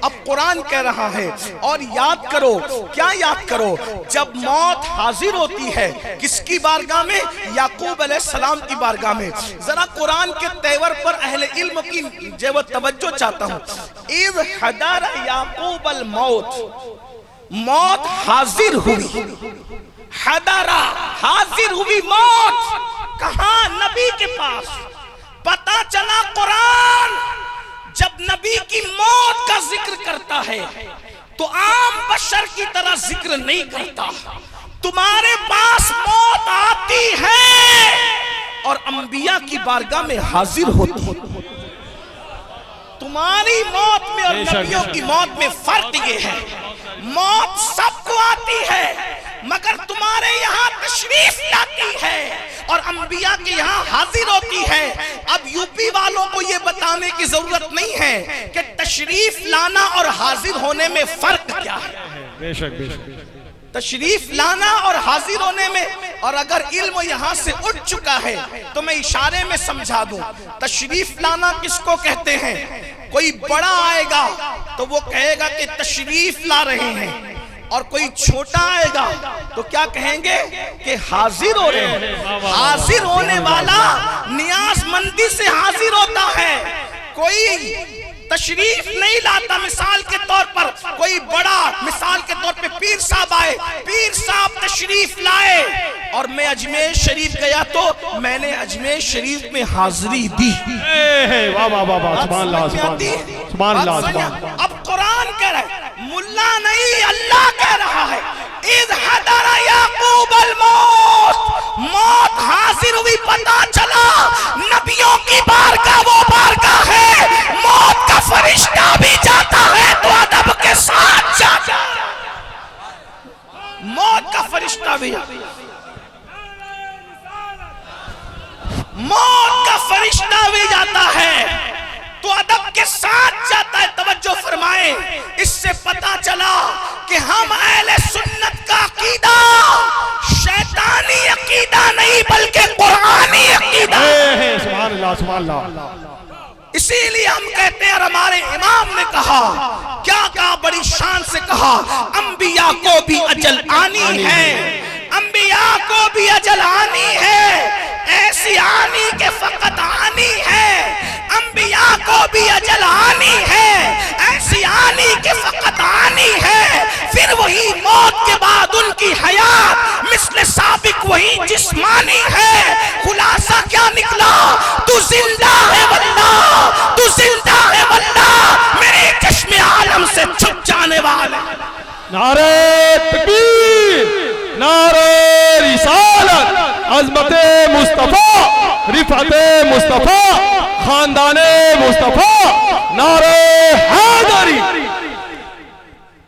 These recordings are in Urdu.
اب قرآن کہہ رہا ہے اور یاد کرو، کیا یاد کرو؟ جب موت حاضر ہوتی ہے کس کی بارگاہ میں؟ یعقوب علیہ السلام کی بارگاہ میں۔ ذرا قرآن کے تیور پر اہل علم کی جو توجہ چاہتا ہوں۔ اذ حضر یعقوب الموت، موت حاضر ہوئی، حضرہ حاضر ہوئی موت، کہاں؟ نبی کے پاس۔ پتہ چلا قرآن جب نبی کی موت کا ذکر کرتا ہے تو عام بشر کی طرح ذکر نہیں کرتا۔ تمہارے پاس موت آتی ہے اور انبیاء کی بارگاہ میں حاضر ہوتی ہے۔ تمہاری موت میں اور نبیوں کی موت میں فرق یہ ہے، موت سب کو آتی ہے مگر تمہارے یہاں تشریف لاتی ہے اور انبیاء کے یہاں حاضر ہوتی ہے۔ اب یو پی والوں کو یہ بتانے کی ضرورت نہیں ہے کہ تشریف لانا اور حاضر ہونے میں فرق کیا ہے۔ بے شک بے شک تشریف لانا اور حاضر ہونے میں، اور اگر علم یہاں سے اٹھ چکا ہے تو میں اشارے میں سمجھا دوں۔ تشریف لانا کس کو کہتے ہیں؟ کوئی بڑا آئے گا تو وہ کہے گا کہ تشریف لا رہے ہیں، اور کوئی چھوٹا آئے گا تو کیا کہیں گے کہ حاضر ہو رہے ہیں۔ حاضر ہونے والا نیاز مندی سے حاضر ہوتا ہے، کوئی تشریف نہیں لاتا۔ مثال کے طور پر کوئی بڑا، مثال کے طور پہ پیر صاحب آئے، پیر صاحب تشریف لائے اور میں اجمیر شریف گیا تو میں نے اجمیر شریف میں حاضری دی۔ واہ واہ واہ واہ، سبحان اللہ سبحان اللہ سبحان اللہ۔ اب قرآن کہہ رہا ہے، ملا نہیں، اللہ کہہ رہا ہے اذ حضر یعقوب الموت، موت حاضر ہوئی۔ پتہ چلا نبیوں کی بارگاہ وہ بارگاہ ہے، موت کا فرشتہ بھی جاتا ہے تو ادب کے ساتھ جاتا ہے۔ موت کا فرشتہ بھی، موت کا فرشتہ بھی جاتا ہے تو ادب کے ساتھ جاتا ہے۔ توجہ فرمائیں، اس سے پتہ چلا کہ ہم اہل سنت کا عقیدہ شیطانی عقیدہ نہیں بلکہ قرآنی عقیدہ۔ سبحان اللہ سبحان اللہ۔ اسی لیے ہم کہتے ہیں، اور ہمارے امام نے کہا، کیا کہا؟ بڑی شان سے کہا، انبیاء کو بھی اجل آنی ہے، انبیاء کو بھی اجل آنی ہے، ایسی آنی کہ فقط آنی ہے۔ انبیاء کو بھی اجل آنی ہے، ایسی آنی کہ فقط آنی ہے۔ پھر وہی موت کے بعد ان کی حیات مثل سابق وہی جسمانی ہے۔ خلاصہ کیا نکلا؟ تو زندہ ہے واللہ، تو زندہ ہے واللہ، میرے چشم عالم سے چھپ جانے والے۔ نعرہ تکبیر، نعرہ رسالت، عظمت مصطفیٰ، رفعت مصطفیٰ، خاندان مصطفیٰ، نعرہ حیدری۔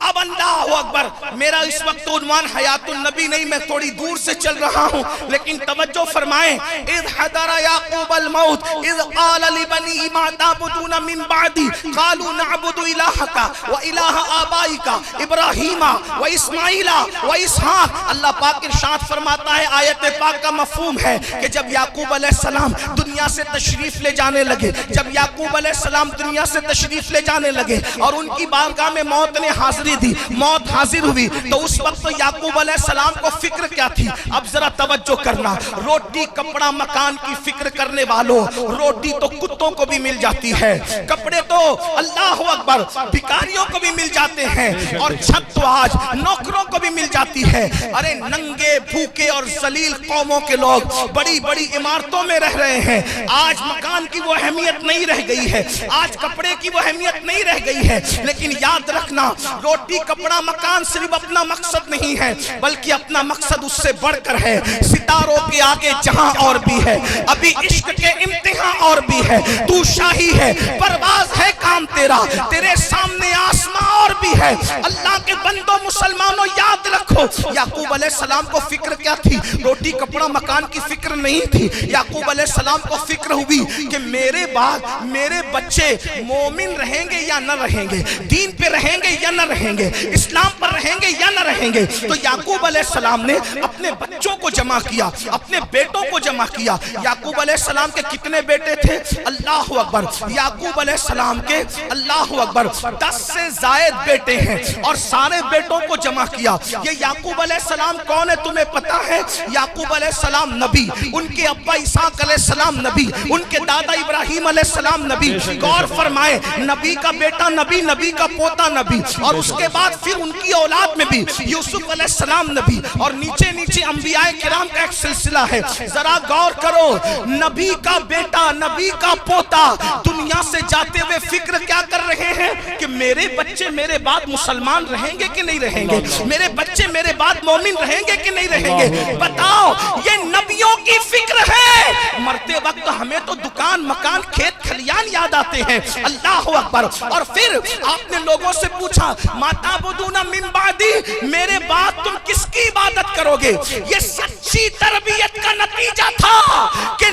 اب اللہ اکبر، میرا اس وقت عنوان حیات النبی نہیں، میں تھوڑی دور سے چل رہا ہوں، لیکن توجہ فرمائیں۔ اذ حضر یعقوب الموت اذ قال لبنی ما تعبدون من بعدی قالوا نعبد الہک و الہ آبائک ابراہیم و اسماعیل و اسحاق۔ اللہ پاک ارشاد فرماتا ہے، آیت پاک کا مفہوم ہے کہ جب یعقوب علیہ السلام دنیا سے تشریف لے جانے لگے، جب یعقوب علیہ السلام دنیا سے تشریف لے جانے لگے اور ان کی بارگاہ میں موت نے حاضری دی، موت حاضر ہوئی، تو اس وقت یعقوب علیہ السلام کو فکر کیا تھی؟ اب ذرا توجہ کرنا، روٹی کپڑا مکان کی فکر کرنے والوں، روٹی تو کتوں کو بھی مل جاتی ہے، کپڑے تو اللہ اکبر بھکاریوں کو بھی مل جاتے ہیں، اور چھت تو آج نوکروں کو بھی مل جاتی ہے۔ ارے ننگے بھوکے اور ذلیل قوموں کے لوگ بڑی بڑی عمارتوں میں رہ رہے ہیں، آج مکان کی وہ اہمیت نہیں رہ گئی ہے، آج کپڑے کی وہ اہمیت نہیں رہ گئی ہے۔ لیکن یاد رکھنا، روٹی کپڑا مکان صرف اپنا مقصد نہیں ہے بلکہ اپنا مقصد اس سے بڑھ کر ہے۔ ستاروں کے آگے جہاں اور بھی ہے، ابھی عشق کے امتحان اور بھی ہے، تو شاہی ہے، پرواز ہے کام تیرا، تیرے سامنے آسمان اور بھی ہے۔ اللہ کے بندوں مسلمانوں یاد رکھو، یعقوب علیہ السلام کو فکر کیا تھی؟ روٹی کپڑا مکان کی فکر نہیں تھی۔ یعقوب علیہ السلام کو فکر ہوئی کہ میرے بعد میرے بچے مومن رہیں گے یا نہ رہیں گے، دین پہ پہ رہیں گے یا نہ رہیں گے, اسلام پر رہیں گے یا نہ رہیں گے. تو یعقوب علیہ السلام نے اپنے بچوں کو جمع کیا, اپنے بیٹوں کو جمع کیا. یعقوب علیہ السلام کے کتنے بیٹے تھے؟ اللہ اکبر. یعقوب علیہ السلام کے اللہ اکبر 10 سے زائد بیٹے ہیں, اور سارے بیٹوں کو جمع کیا. یہ یعقوب علیہ السلام کون ہے تمہیں پتا ہے؟ یعقوب علیہ السلام نبی, ان کے ابا اسحاق علیہ السلام نبی, ان کے دادا ابراہیم علیہ السلام نبی. غور فرمائے, نبی کا بیٹا نبی, نبی کا پوتا نبی, اور اس کے بعد پھر ان کی اولاد میں بھی یوسف علیہ السلام نبی, اور نیچے نیچے انبیاء کرام کا ایک سلسلہ ہے. ذرا غور کرو, نبی کا بیٹا, نبی کا پوتا دنیا سے جاتے ہوئے فکر کیا کر رہے ہیں کہ میرے بچے میرے بعد مسلمان رہیں گے کہ نہیں رہیں گے, میرے بچے میرے بعد مومن رہیں گے کہ نہیں رہیں گے. بتاؤ, یہ نبیوں کی فکر ہے. مرتے وقت ہمیں تو دکان مکان کھیت کھلیان یاد آتے ہیں. اللہ اکبر. اور پھر آپ نے لوگوں سے پوچھا ما تعبدون من بعدی, میرے بعد تم کس کی عبادت کرو گے؟ یہ سچی تربیت کا نتیجہ تھا کہ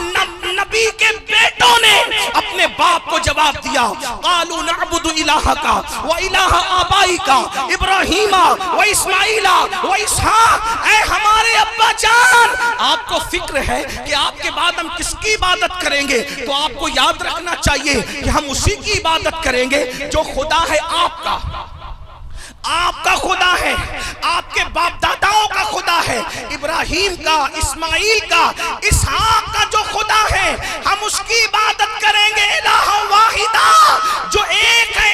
نبی کے بیٹوں نے اپنے باپ کو جواب دیا, قالوا نعبد الہک و الہ آبائک ابراہیم و اسماعیل و اسحاق. اے ہمارے ابا جان, آپ کو فکر ہے کہ آپ کے بعد ہم کس کی عبادت کریں گے, تو آپ کو یاد رکھنا چاہیے کہ ہم اسی کی عبادت کریں گے جو خدا ہے آپ کا, آپ کا خدا ہے, آپ کے باپ داداؤں کا خدا ہے, ابراہیم کا, اسماعیل کا, اسحاق کا جو خدا ہے, ہم اس کی عبادت کریں گے. الہ واحدہ, جو ایک ہے,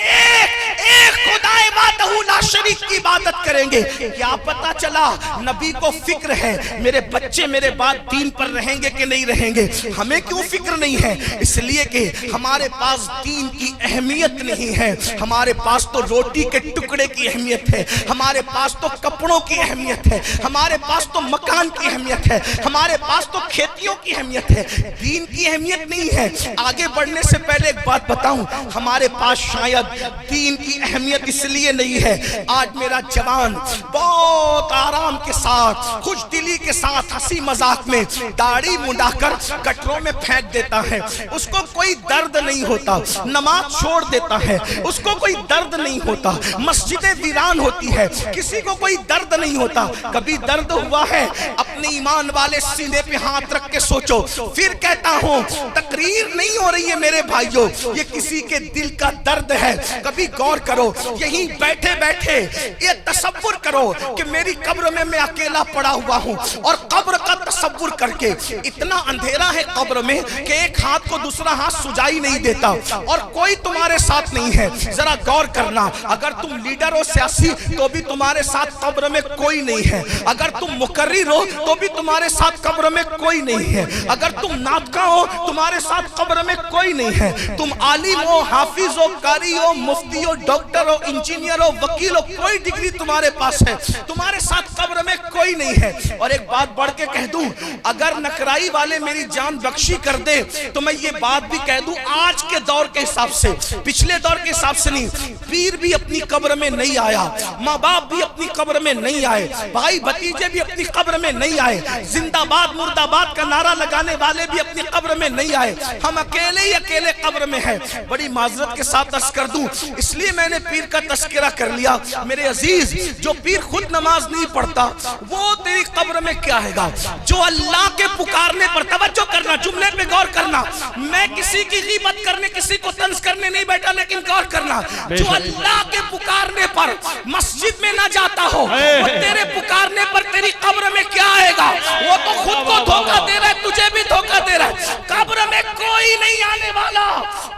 ایک خدا وحدہ لا شریک کی عبادت کریں گے. کیا پتا چلا, نبی کو فکر ہے میرے بچے میرے بعد دین پر رہیں گے کہ نہیں رہیں گے. ہمیں کیوں فکر نہیں ہے؟ اس لیے کہ ہمارے پاس دین کی اہمیت نہیں ہے. ہمارے پاس تو روٹی کے ٹکڑے کی اہمیت ہے, ہمارے پاس تو کپڑوں کی اہمیت ہے, ہمارے پاس تو مکان کی اہمیت ہے, ہمارے پاس تو کھیتیوں کی اہمیت ہے, دین کی اہمیت نہیں ہے. آگے بڑھنے سے پہلے ایک بات بتاؤں, ہمارے پاس شاید دین کی اہمیت اس لیے نہیں ہے. آج میرا جوان بہت آرام کے ساتھ, خوش دلی کے ساتھ, ہنسی مذاق میں داڑھی منڈا کر گٹروں میں پھینک دیتا ہے. اس کو کوئی درد نہیں ہوتا, نماز چھوڑ دیتا ہے, اس کو کوئی درد نہیں ہوتا, مسجدیں ویران ہوتی ہے, کسی کو کوئی درد نہیں ہوتا. کبھی درد ہوا ہے؟ اپنے ایمان والے سینے پہ ہاتھ رکھ کے سوچو. پھر کہتا ہوں, تقریر نہیں ہو رہی ہے میرے بھائیوں, یہ کسی کے دل کا درد ہے. کبھی غور کرو, یہیں بیٹھے بیٹھے یہ تصور کرو کہ میری قبر میں اکیلا پڑا ہوا ہوں, اور قبر کا تصور کر کے اتنا اندھیرا ہے قبر میں کہ ایک ہاتھ کو دوسرا ہاتھ سجائی نہیں دیتا, اور کوئی تمہارے ساتھ نہیں ہے. ذرا غور کرنا, اگر تم لیڈر ہو سیاسی تو بھی تمہارے ساتھ قبر میں کوئی نہیں ہے, اگر تم مقرر ہو تو بھی تمہارے ساتھ قبر میں کوئی نہیں ہے, اگر تم ناطقہ ہو تمہارے ساتھ قبر میں کوئی نہیں ہے, تم عالم ہو, حافظ ہو, قاری ہو, مفتی ہو, ڈاکٹر ہو, انجینئر ہو, وکیل ہو, کوئی ڈگری تمہارے پاس ہے, تمہارے ساتھ قبر میں کوئی نہیں ہے. اور ایک بات بڑھ کے کہہ دوں, اگر نقرائی والے میری جان بخشی کر دے تو میں یہ بات بھی کہہ دوں, آج کے دور کے حساب سے, پچھلے دور کے حساب سے نہیں, پیر بھی اپنی قبر میں نہیں آیا, ماں باپ بھی اپنی قبر میں نہیں آئے, بھائی بھتیجے بھی اپنی قبر میں نہیں آئے, زندہ باد مردہ باد کا نعرہ لگانے والے بھی اپنی قبر میں نہیں آئے. ہم اکیلے ہی اکیلے قبر میں ہیں. بڑی معذرت کے ساتھ عرض کر دوں, اس لیے میں نے پیر کا تذکرہ کر لیا. میرے عزیز, جو پیر خود نماز نہیں پڑھتا وہ تیری قبر میں کیا ہے گا؟ جو اللہ کے پکارنے پر, توجہ کرنا, جملے پہ غور کرنا, میں کسی کی غیبت کرنے, کسی کو طنز کرنے نہیں بیٹھا, لیکن غور کرنا, جو اللہ کے پکارنے پر مسجد میں نہ جاتا ہو, وہ تیرے پکارنے پر تیری قبر میں کیا آئے گا؟ وہ تو خود کو دھوکہ دے رہا ہے, تجھے بھی دھوکہ دے رہا ہے. قبر میں کوئی نہیں آنے والا,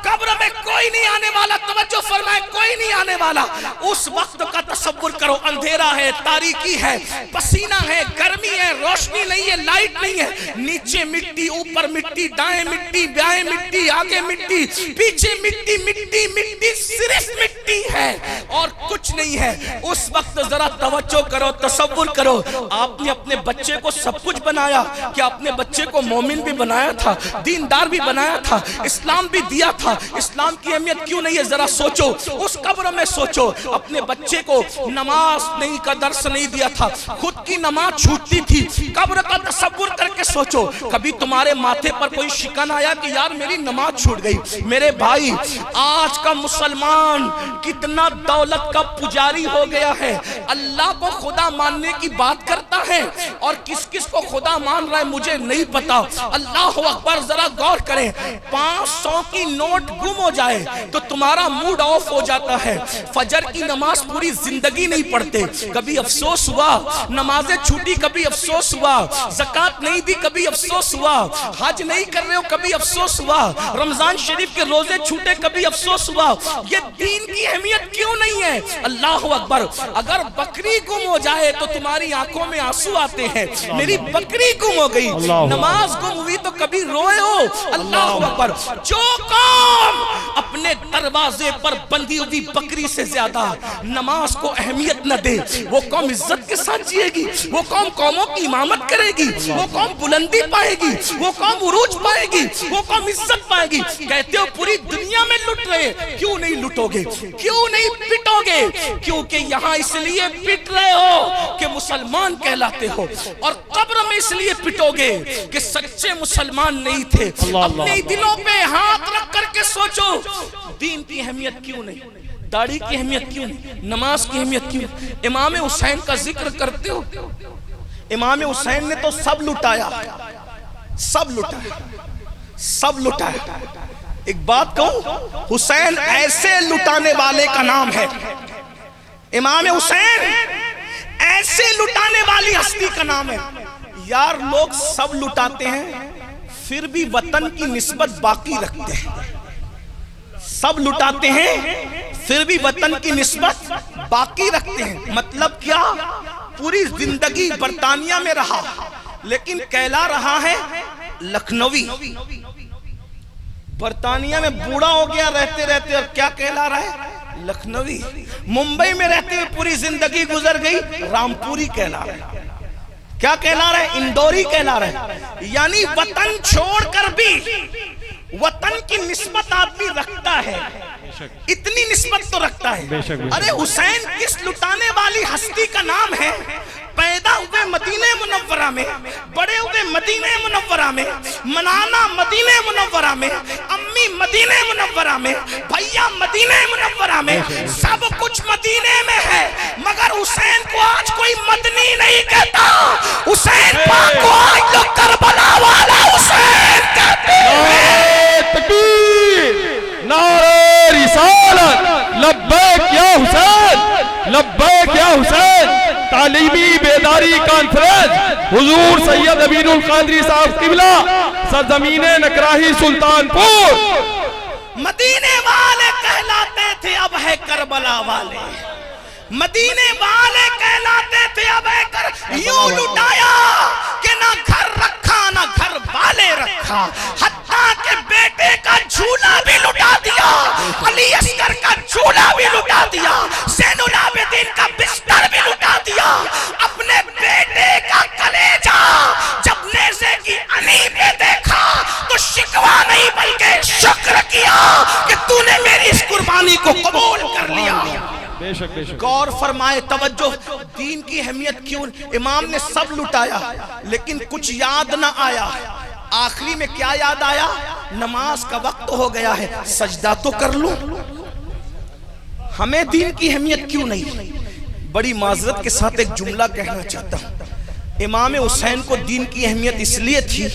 قبر میں کوئی نہیں آنے والا, توجہ فرمائے, کوئی نہیں آنے والا. اس وقت کا تصور کرو, اندھیرا ہے, تاریکی ہے, پسینہ ہے, گرمی ہے, روشنی نہیں ہے, لائٹ نہیں ہے, نیچے مٹی, اوپر مٹی, دائیں مٹی, بائیں مٹی, آگے مٹی, پیچھے مٹی, مٹی مٹی, صرف مٹی ہے اور کچھ نہیں ہے. اس وقت ذرا توجہ کرو, تصور کرو, آپ نے اپنے بچے کو سب کچھ بنایا, کیا اپنے بچے کو مومن بھی بنایا تھا, دیندار بھی بنایا تھا, اسلام بھی دیا تھا؟ اسلام کی اہمیت کیوں نہیں ہے؟ ذرا سوچو, اس قبر میں سوچو, اپنے بچے کو نماز نہیں کا درس نہیں دیا تھا, خود کی نماز چھوٹتی تھی, قبر کا تصور کر کے سوچو. کبھی تمہارے ماتھے پر کوئی شکن آیا کہ یار میری نماز چھوٹ گئی؟ میرے بھائی, آج کا مسلمان کتنا اتنا دولت کا پجاری ہو گیا ہے، اللہ کو خدا ماننے کی بات کرتا ہے اور کس کس کو خدا مان رہا ہے مجھے نہیں پتا۔ اللہ اکبر، ذرا غور کریں، 500 کی نوٹ گم ہو جائے تو تمہارا موڈ آف ہو جاتا ہے۔ فجر کی نماز پوری زندگی نہیں پڑھتے، کبھی افسوس ہوا، نمازیں چھوٹی کبھی افسوس ہوا، زکوٰۃ نہیں دی کبھی افسوس ہوا، حج نہیں کر رہے ہو کبھی افسوس ہوا، رمضان شریف کے روزے چھوٹے کبھی افسوس ہوا۔ یہ دین کی اہمیت کیوں نہیں ہے؟ اللہ اکبر، اگر بکری گم ہو جائے تو تمہاری آنکھوں میں آنسو آتے ہیں، میری بکری گم ہو گئی، نماز گم ہوئی تو کبھی روئے ہو؟ اللہ اکبر، جو قوم اپنے دروازے پر بندھی ہوئی بکری سے زیادہ نماز کو اہمیت نہ دے، وہ قوم عزت کے ساتھ جیے گی، وہ قوم قوموں کی امامت کرے گی، وہ قوم بلندی پائے گی، وہ قوم عروج پائے گی، وہ قوم عزت پائے گی۔ کہتے ہو پوری دنیا میں لٹ رہے، کیوں نہیں لٹو گے؟ کیوں نہیں پٹو گے؟ کیونکہ یہاں اس لیے پٹ رہے ہو کہ مسلمان کہلاتے ہو، اور قبر میں اس لیے پٹو گے کہ سچے مسلمان نہیں تھے۔ اپنے دلوں پہ ہاتھ رکھ کر کے سوچو، دین کی اہمیت کیوں نہیں؟ داڑھی کی اہمیت کیوں نہیں؟ نماز کی اہمیت کیوں نہیں؟ امام حسین کا ذکر کرتے ہو، امام حسین نے تو سب لٹایا، سب لٹایا، سب لٹایا۔ ایک بات کہوں، حسین ایسے لٹانے والے کا نام ہے، امام حسین ایسے لٹانے والی ہستی کا نام ہے۔ یار لوگ سب لٹاتے ہیں پھر بھی وطن کی نسبت باقی رکھتے ہیں، سب لٹاتے ہیں پھر بھی وطن کی نسبت باقی رکھتے ہیں۔ مطلب کیا؟ پوری زندگی برطانیہ میں رہا لیکن کہلا رہا ہے لکھنوی، برطانیہ میں بوڑھا ہو گیا رہتے رہتے اور کیا کہلا رہا ہے؟ لکھنوی۔ ممبئی میں رہتے ہوئے پوری زندگی گزر گئی، رامپوری کہلا رہا ہے۔ کیا کہلا رہا ہے؟ اندوری کہلا رہا ہے۔ یعنی وطن چھوڑ کر بھی وطن کی نسبت آدمی رکھتا ہے، اتنی نسبت تو رکھتا ہے۔ ارے حسین کس لٹانے والی ہستی کا نام ہے؟ پیدا ہوئے مدینہ منورہ میں، بڑے ہوئے مدینہ منورہ میں، منانا مدینہ منورہ میں، امی مدینہ منورہ میں، بھیا مدینہ منورہ میں، سب کچھ مدینہ میں ہے، مگر حسین کو آج کوئی مدنی نہیں کہتا، حسین پاک کو آج لوگ کربلا والا حسین کہتے ہیں۔ تکبیر، نعرہ رسالت، لبیک یا حسین، لبیک یا حسین۔ تعلیمی بیداری کانفرنس حضور سید امین القادری صاحب قبلہ، سرزمین نکراہی سلطان پور۔ مدینے والے کہلاتے تھے اب ہے کربلا والے، مدینے والے کہلاتے تھے اب ہے یوں لٹایا کہ نہ گھر رکھا نہ گھر والے رکھا، حتیٰ کہ بیٹے کا جھولا بھی لٹا دیا، علی اصغر کا جھولا بھی لٹا دیا، زین العابدین کا بستر بھی لٹا دیا، اپنے بیٹے کا کلیجہ جب نیزے کی علی پہ دیکھا تو شکوہ نہیں بلکہ شکر کیا کہ تو نے میری اس قربانی کو قبول کر لیا۔ غور فرمائے، توجہ، دین کی اہمیت کیوں؟ امام نے سب لٹایا لیکن کچھ یاد نہ آیا، آخری میں کیا یاد آیا؟ نماز کا وقت ہو گیا ہے، سجدہ تو کر لوں۔ ہمیں دین کی اہمیت کیوں نہیں؟ بڑی معذرت کے ساتھ ایک جملہ کہنا چاہتا ہوں، امام حسین کو دین کی اہمیت اس لیے تھی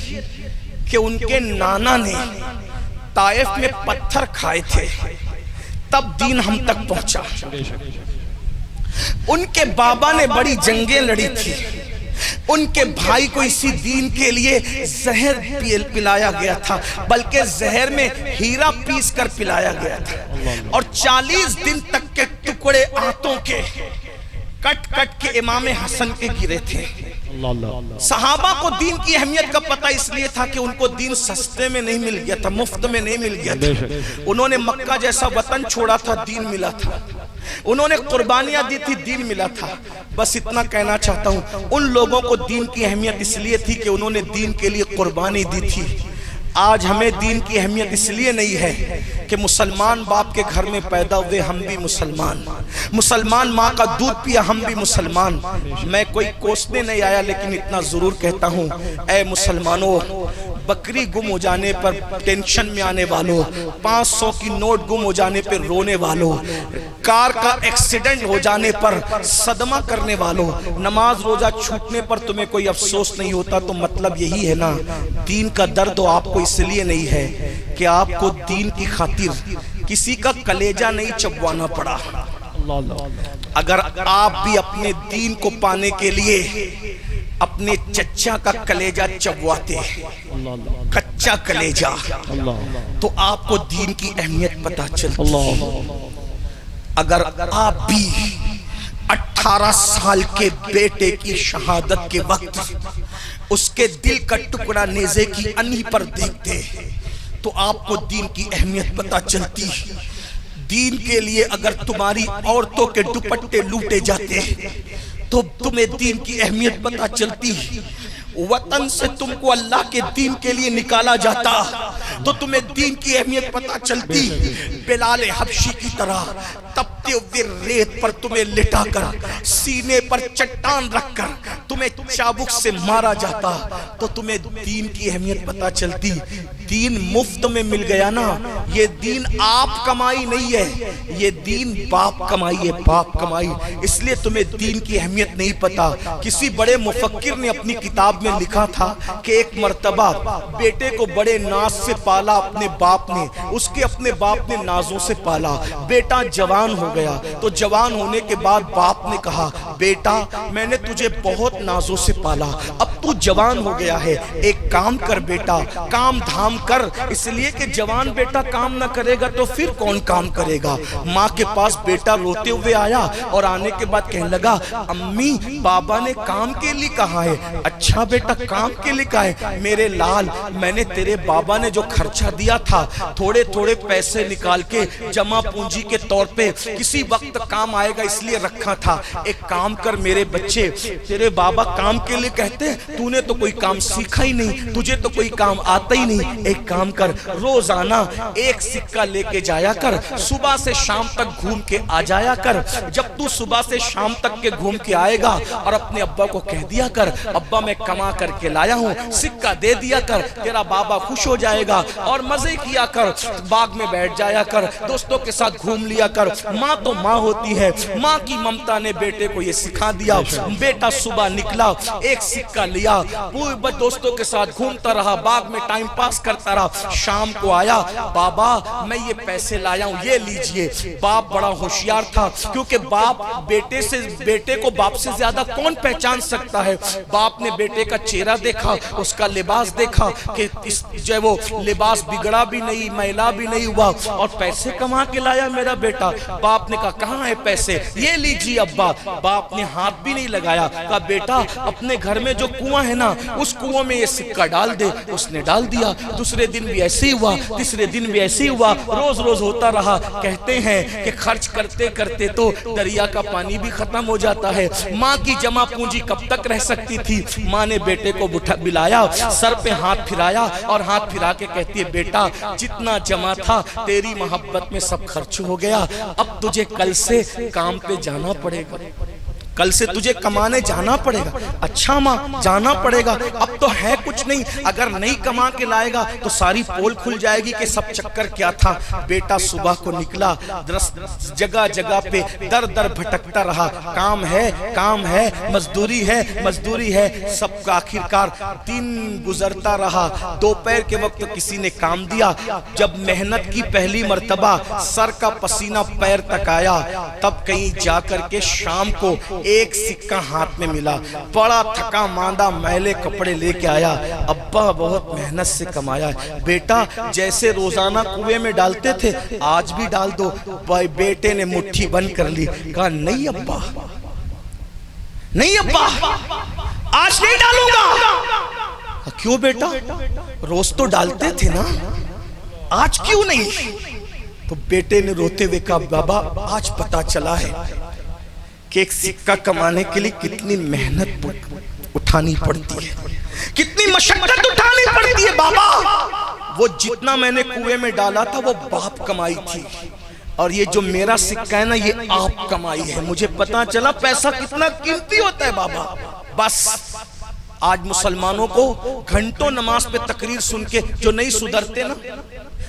کہ ان کے نانا نے طائف میں پتھر کھائے تھے، تب دین ہم تک پہنچا۔ ان کے بابا نے بڑی جنگیں لڑی تھی، ان کے بھائی کو اسی دین کے لیے زہر پلایا گیا تھا، بلکہ زہر میں ہیرا پیس کر پلایا گیا تھا، اور 40 دن تک کے ٹکڑے آنتوں کے کٹ کٹ کے امام حسن کے گرے تھے۔ صحابہ کو دین کی اہمیت کا پتہ اس لیے تھا کہ ان کو دین سستے میں نہیں مل گیا تھا، مفت میں نہیں مل گیا تھا، انہوں نے مکہ جیسا وطن چھوڑا تھا، دین ملا تھا، انہوں نے قربانیاں دی تھی، دین ملا تھا۔ بس اتنا کہنا چاہتا ہوں، ان لوگوں کو دین کی اہمیت اس لیے تھی کہ انہوں نے دین کے لیے قربانی دی تھی، آج ہمیں دین کی اہمیت اس لیے نہیں ہے کہ مسلمان باپ کے گھر میں پیدا ہوئے، ہم بھی مسلمان، مسلمان ماں کا دودھ پیا، ہم بھی مسلمان۔ میں کوئی کوسنے نہیں آیا، لیکن اتنا ضرور کہتا ہوں، اے مسلمانوں، بکری گم ہو جانے پر ٹینشن میں آنے والوں، 500 کی نوٹ گم ہو جانے پر رونے والوں، کار کا ایکسیڈنٹ ہو جانے پر صدمہ کرنے والوں، نماز روزہ چھوٹنے پر تمہیں کوئی افسوس نہیں ہوتا، تو مطلب یہی ہے نا، دین کا درد آپ کو اس لیے نہیں ہے کہ آپ کو دین کی خاطر کسی کا کلیجہ نہیں چبوانا پڑا۔ اگر آپ بھی اپنے دین کو پانے کے لیے اپنے چچا کا کلیجہ چبواتے، کچا کلیجہ، تو آپ کو دین کی اہمیت پتہ چلتی۔ اگر آپ بھی 18 سال کے بیٹے کی شہادت کے وقت اس کے دل کا ٹکڑا نیزے کی انی پر دیکھتے، تو آپ کو دین کی اہمیت پتہ چلتی۔ دین کے لیے اگر تمہاری عورتوں کے دوپٹے لوٹے جاتے تو تمہیں دین کی اہمیت پتہ چلتی۔ وطن سے تم کو اللہ کے دین کے لیے نکالا جاتا تو تمہیں دین کی اہمیت پتہ چلتی۔ بلال حبشی کی طرح تپتے ہوئے ریت پر تمہیں لٹا کر، سینے پر چٹان رکھ کر تمہیں چابک سے مارا جاتا تو تمہیں دین کی اہمیت پتہ چلتی۔ دین مفت میں مل گیا نا، یہ دین آپ کمائی نہیں ہے، یہ دین باپ کمائی ہے، باپ کمائی۔ اس لیے تمہیں دین کی اہمیت نہیں پتا۔ کسی بڑے مفکر نے اپنی کتاب میں لکھا تھا کہ ایک مرتبہ بیٹے کو بڑے ناز سے پالا اپنے باپ نے، اس کے اپنے باپ نے نازوں سے پالا۔ بیٹا جوان ہو گیا تو جوان ہونے کے بعد باپ نے کہا، بیٹا میں نے تجھے بہت نازوں سے پالا، اب تو جوان ہو گیا ہے، ایک کام کر بیٹا، کام دھام کر، اس لیے کہ جوان بیٹا کام نہ کرے گا تو پھر کون کام کرے گا۔ ماں کے پاس بیٹا روتے ہوئے آیا اور آنے کے بعد کہنے لگا، امی بابا نے کام کے لیے کہا ہے۔ اچھا بیٹا کام کے لیے کہا ہے؟ میرے لال میں نے تیرے بابا نے جو خرچہ دیا تھا تھوڑے تھوڑے پیسے نکال کے جمع پونجی کے طور پہ کسی وقت کام آئے گا اس لیے رکھا تھا۔ ایک کام کر میرے بچے، تیرے بابا کام کے لیے کہتے ہیں، تو نے تو کوئی کام سیکھا ہی نہیں، تجھے تو کوئی کام آتا ہی نہیں۔ ایک کام کر، روزانہ ایک سکہ لے کے جایا کر، صبح سے شام تک گھوم کے آ جایا کر۔ جب تو صبح سے شام تک کے گھوم کے آئے گا اور اپنے ابا کو کہہ دیا کر، ابا میں کما کر کے لایا ہوں، سکہ دے دیا کر، تیرا بابا خوش ہو جائے گا اور مزے کیا کر، باغ میں بیٹھ جایا کر، دوستوں کے ساتھ گھوم لیا کر۔ ماں تو ماں ہوتی ہے، ماں کی ممتا نے بیٹے کو یہ سکھا دیا۔ بیٹا صبح نکلا، ایک سکہ لیا، پورے دوستوں کے ساتھ گھومتا رہا، باغ میں ٹائم پاس کرتا رہا۔ شام کو آیا، بابا میں یہ پیسے لایا ہوں، یہ لیجئے۔ باپ بڑا ہوشیار تھا، کیونکہ باپ بیٹے کو باپ سے زیادہ کون پہچان سکتا ہے۔ باپ نے بیٹے کا چہرہ دیکھا، اس کا لباس دیکھا کہ جو وہ لباس بگڑا بھی نہیں، میلا بھی نہیں ہوا، اور پیسے کما کے لایا میرا بیٹا۔ باپ نے کہا کہاں ہے پیسے؟ یہ لیجئے ابا۔ باپ نے ہاتھ بھی نہیں لگایا، کہا بیٹا اپنے گھر میں جو کنواں ہے نا اس کنواں میں یہ سکہ ڈال دے۔ اس نے ڈال دیا۔ دوسرے دن بھی ایسے ہی ہوا، تیسرے دن بھی ایسے ہی ہوا، روز روز ہوتا رہا۔ کہتے ہیں کہ خرچ کرتے کرتے تو دریا کا پانی بھی ختم ہو جاتا ہے۔ ماں کی جمع پونجی کب تک رہ سکتی تھی؟ ماں نے بیٹے کو بلایا، سر پہ ہاتھ پھرایا اور ہاتھ پھرا کے کہتی ہے، بیٹا جتنا جمع تھا تیری محبت میں سب خرچ ہو گیا، اب تجھے کل سے کام پہ جانا پڑے گا، کل سے تجھے کمانے جانا پڑے گا۔ اچھا ماں جانا پڑے گا، اب تو ہے کچھ نہیں، اگر نہیں کما کے لائے گا تو ساری پول کھل جائے گی کہ سب چکر کیا تھا۔ بیٹا صبح کو نکلا، جگہ جگہ پہ در در بھٹکتا رہا، کام ہے کام ہے، مزدوری ہے مزدوری ہے، سب کا آخرکار دن گزرتا رہا۔ دوپہر کے وقت کسی نے کام دیا، جب محنت کی پہلی مرتبہ سر کا پسینہ پیر تک آیا، تب کہیں جا کر کے شام کو ایک سکہ ہاتھ میں ملا، بڑا تھکا ماندہ میلے کپڑے لے کے آیا۔ ابا بہت محنت سے کمایا ہے، بیٹا جیسے روزانہ کنویں میں ڈالتے تھے آج بھی ڈال دو۔ بیٹے نے مٹھی بند کر لی، کہا نہیں ابا، نہیں ابا آج نہیں ڈالوں گا۔ کیوں بیٹا؟ روز تو ڈالتے تھے نا، آج کیوں نہیں؟ تو بیٹے نے روتے ہوئے کہا، بابا آج پتا چلا ہے کہ ایک سکہ کمانے کے لیے کتنی محنت اٹھانی پڑتی ہے، کتنی مشقت اٹھانی پڑتی ہے۔ بابا وہ جتنا میں نے کنویں میں ڈالا تھا وہ باپ کمائی تھی، اور یہ جو میرا سکہ ہے نا یہ آپ کمائی ہے۔ مجھے پتا چلا پیسہ کتنا قیمتی ہوتا ہے بابا۔ بس آج مسلمانوں کو گھنٹوں نماز پہ تقریر سن کے جو نہیں سدھرتے نا،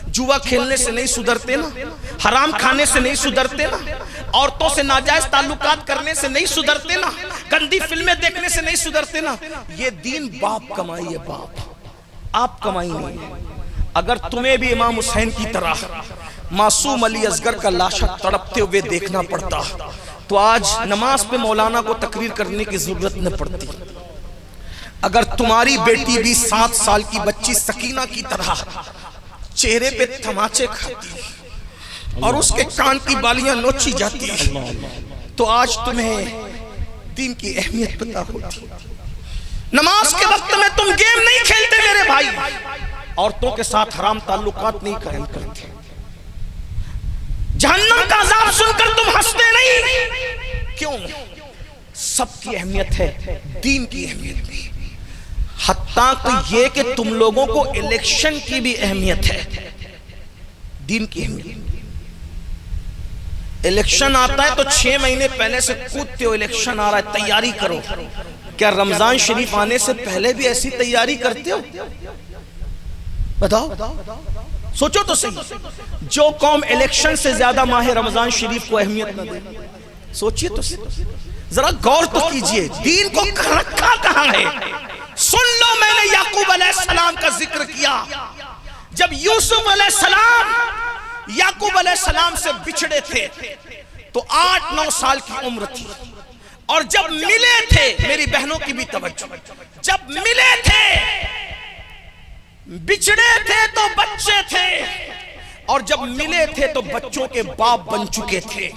جوا کھیلنے سے نہیں سدھرتے نا، حرام کھانے سے نہیں سدھرتے نا، عورتوں سے ناجائز تعلقات کرنے سے نہیں سدھرتے نا، گندی فلمیں دیکھنے سے نہیں سدھرتے نا، یہ دین باپ کمائی ہے، باپ، آپ کمائی نہیں۔ اگر تمہیں بھی امام حسین کی طرح معصوم علی اصغر کا لاشا تڑپتے ہوئے دیکھنا پڑتا تو آج نماز پہ مولانا کو تقریر کرنے کی ضرورت نہ پڑتی۔ اگر تمہاری بیٹی بھی 7 سال کی بچی سکینہ کی طرح چہرے پہ تماچے کھاتی اور اس کے کان کی بالیاں نوچی جاتی تو آج تمہیں دین کی اہمیت پتہ ہوتی۔ نماز کے وقت میں تم گیم نہیں کھیلتے میرے بھائی، عورتوں کے ساتھ حرام تعلقات نہیں قائم کرتے، جہنم کا عذاب سن کر تم ہنستے نہیں، کیوں؟ سب کی اہمیت ہے، دین کی اہمیت بھی، حتیٰ کہ یہ کہ تم لوگوں کو الیکشن کی بھی اہمیت ہے، دین کی اہمیت۔ الیکشن آتا ہے تو 6 مہینے پہلے سے کودتے ہو، الیکشن آ رہا ہے تیاری کرو۔ کیا رمضان شریف آنے سے پہلے بھی ایسی تیاری کرتے ہو؟ بتاؤ، سوچو تو صحیح۔ جو قوم الیکشن سے زیادہ ماہ رمضان شریف کو اہمیت نہ دے، سوچئے تو صحیح، ذرا غور تو کیجئے، دین کو رکھا کہاں ہے؟ سن لو، میں نے یعقوب علیہ السلام کا ذکر کیا، جب یوسف علیہ السلام یعقوب علیہ السلام سے بچھڑے تھے تو 8-9 سال کی عمر تھی، اور جب ملے تھے، میری بہنوں کی بھی توجہ، جب ملے تھے، بچھڑے تھے تو بچے تھے، اور جب ملے تھے تو بچوں کے باپ بن چکے تھے۔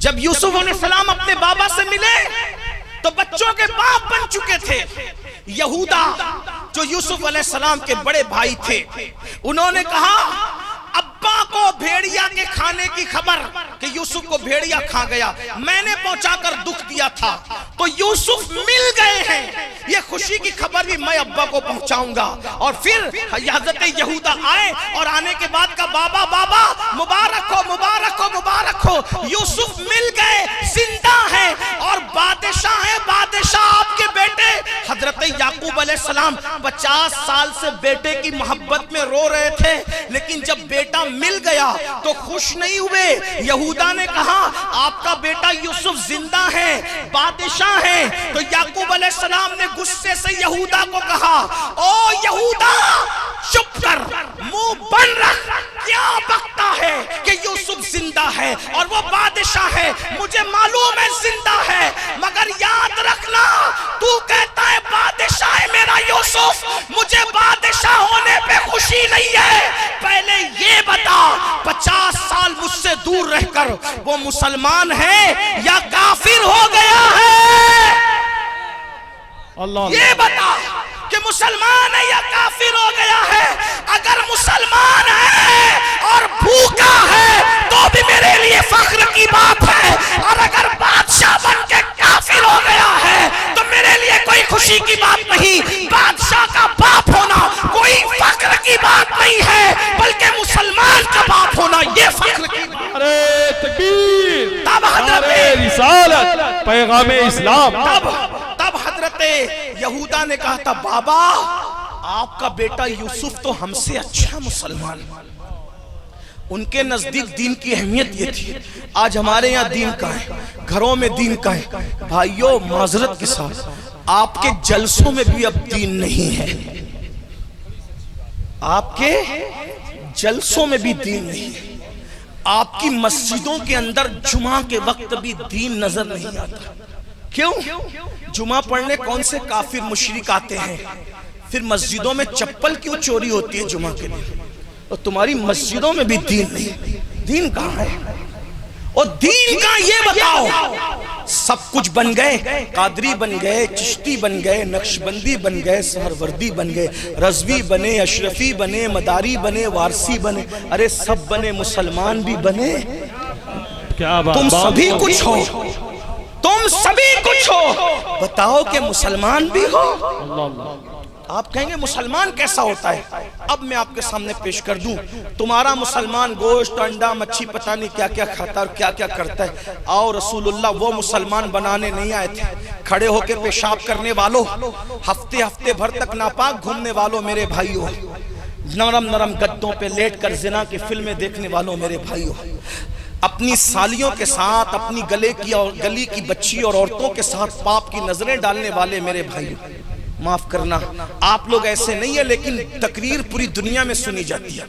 جب یوسف علیہ السلام اپنے بابا سے ملے تو بچوں کے باپ بن چکے تھے۔ یہودا جو یوسف علیہ السلام کے بڑے بھائی تھے، انہوں نے کہا ابا کو بھیڑیا کے کھانے کی خبر کہ یوسف کو بھیڑیا کھا گیا، میں نے پہنچا کر دکھ دیا تھا، تو یوسف مل گئے ہیں، یہ خوشی کی خبر بھی میں ابا کو پہنچاؤں گا۔ اور پھر حضرت یہودا آئے اور آنے کے بعد کا بابا بابا مبارک ہو مبارک ہو مبارک ہو، یوسف مل گئے، زندہ ہیں اور بادشاہ ہیں، بادشاہ آپ کے بیٹے۔ حضرت یعقوب علیہ السلام 50 سال سے بیٹے کی محبت میں رو رہے تھے، لیکن جب بیٹا مل گیا تو خوش نہیں ہوئے۔ یہودا نے کہا آپ کا بیٹا یوسف زندہ ہے، بادشاہ ہے، تو یعقوب علیہ السلام نے غصے سے یہودا کو کہا او یہودا چپ کر، منہ بند رکھ، کیا بکتا ہے کہ یوسف زندہ ہے اور وہ بادشاہ ہے؟ مجھے معلوم ہے زندہ ہے، مگر یاد رکھنا تو کہتا ہے بادشاہ ہے میرا یوسف، مجھے بادشاہ ہونے پہ خوشی نہیں ہے۔ پہلے یہ بتا 50 سال مجھ سے دور رہ کر وہ مسلمان ہے یا کافر ہو گیا ہے؟ یہ بتا کہ مسلمان ہے یا کافر ہو گیا ہے؟ اگر مسلمان ہے اور بھوکا ہے تو بھی میرے لیے فخر کی بات ہے، اور اگر بادشاہ بن کے کافر ہو گیا ہے تو میرے لیے کوئی خوشی کی بات نہیں۔ بادشاہ کا باپ ہونا کوئی فخر کی بات نہیں ہے، بلکہ مسلمان کا باپ ہونا یہ فخر کی بات ہے۔ نعرہ تکبیر، نعرہ رسالت، پیغام اسلام۔ تب حضرت یہودا نے کہا تھا بابا آپ کا بیٹا یوسف تو ہم سے اچھا مسلمان۔ ان کے نزدیک دین کی اہمیت یہ تھی۔ آج ہمارے یہاں دین کا ہے، گھروں میں دین کا ہے۔ بھائیو معذرت کے ساتھ آپ کے جلسوں میں بھی اب دین نہیں ہے، آپ کے جلسوں میں بھی دین نہیں ہے، آپ کی مسجدوں کے اندر جمعہ کے وقت بھی دین نظر نہیں آتا۔ کیوں؟ جمعہ پڑھنے کون سے کافر مشرک آتے ہیں، پھر مسجدوں میں چپل کیوں چوری ہوتی ہے جمعہ کے دن؟ اور تمہاری مسجدوں میں بھی دین نہیں، دین کہاں ہے؟ اور دین کا یہ بتاؤ، سب کچھ بن گئے، قادری بن گئے، چشتی بن گئے، نقشبندی بن گئے، سہروردی بن گئے، رضوی بنے، اشرفی بنے، مداری بنے، وارسی بنے، ارے سب بنے، مسلمان بھی بنے۔ تم سبھی کچھ ہو، تم سبھی کچھ ہو، بتاؤ کہ مسلمان بھی ہو؟ آپ کہیں گے مسلمان کیسا ہوتا ہے؟ اب میں آپ کے سامنے پیش کر دوں، تمہارا مسلمان گوشت انڈا مچھی پتہ نہیں کیا کیا کھاتا اور کیا کیا کرتا ہے، آؤ رسول اللہ وہ مسلمان بنانے نہیں آئے تھے۔ کھڑے ہو کے پیشاب کرنے والوں، ہفتے بھر تک ناپاک گھومنے والوں میرے بھائیوں، نرم نرم گدوں پہ لیٹ کر زنا کی فلمیں دیکھنے والوں میرے بھائیوں، اپنی سالیوں کے ساتھ اپنی گلی کی بچی اور عورتوں کے ساتھ پاپ کی نظریں ڈالنے والے میرے بھائیوں، معاف کرنا آپ لوگ ایسے نہیں ہیں، لیکن تقریر پوری دنیا میں سنی جاتی ہے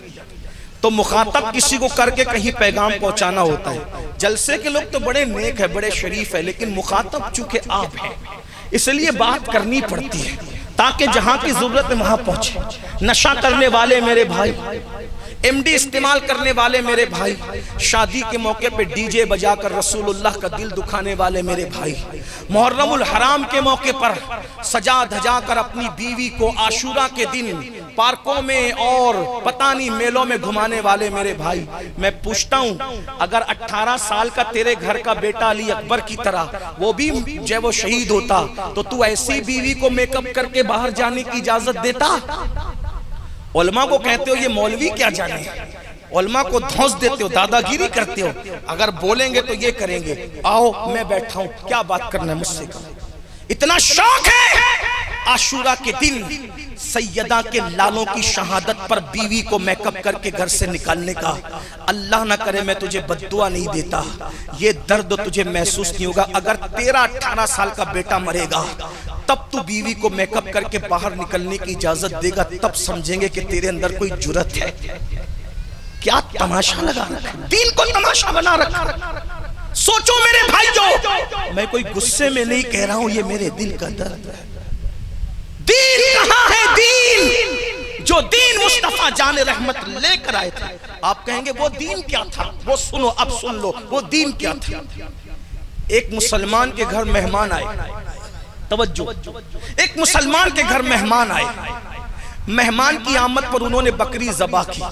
تو مخاطب کسی کو کر کے کہیں پیغام پہنچانا ہوتا ہے۔ جلسے کے لوگ تو بڑے نیک ہیں، بڑے شریف ہیں، لیکن مخاطب چونکہ آپ ہیں اس لیے بات کرنی پڑتی ہے تاکہ جہاں کی ضرورت ہے وہاں پہنچے۔ نشہ کرنے والے میرے بھائی، ایم ڈی استعمال کرنے والے میرے بھائی، شادی کے موقع پہ ڈی جے بجا کر رسول اللہ کا دل دکھانے والے میرے بھائی، محرم الحرام کے موقع پر سجا دھجا کر اپنی بیوی کو عاشورہ کے دن پارکوں میں اور پتہ نہیں میلوں میں گھمانے والے میرے بھائی، میں پوچھتا ہوں اگر 18 سال کا تیرے گھر کا بیٹا علی اکبر کی طرح وہ بھی جب وہ شہید ہوتا تو تو ایسی بیوی کو میک اپ کر کے باہر جانے کی اجازت دیتا؟ علماء کو کہتے ہو یہ مولوی کیا جانے، علماء کو دھونس دیتے ہو، دادا گیری کرتے ہو، اگر بولیں گے تو یہ کریں گے۔ آؤ میں بیٹھا ہوں، کیا بات کرنا ہے مجھ سے؟ اتنا شوق ہے عاشورہ کے دن سیدہ کے لالوں کی شہادت پر بیوی کو میک اپ کر کے گھر سے نکالنے کا۔ اللہ نہ کرے میں تجھے بد دعا نہیں دیتا، یہ درد تجھے محسوس نہیں ہوگا۔ اگر تیرا 18 سال کا بیٹا مرے گا تب تو بیوی کو میک اپ کر کے باہر نکلنے کی اجازت دے گا، تب سمجھیں گے کہ تیرے اندر کوئی جرت ہے۔ کیا تماشا لگا رکھا، دین کو تماشا بنا رکھا۔ سوچو میرے بھائیو، میں کوئی غصے میں نہیں کہہ رہا ہوں، یہ میرے دل کا درد ہے۔ دین کہاں ہے؟ دین جو دین مصطفیٰ جان رحمت لے کر آئے تھے، آپ کہیں گے وہ دین کیا تھا؟ وہ سنو، اب سن لو وہ دین کیا تھا۔ ایک مسلمان کے گھر مہمان آئے، توجہ، ایک مسلمان کے گھر مہمان آئے، مہمان کی آمد پر انہوں نے بکری ذبح کی۔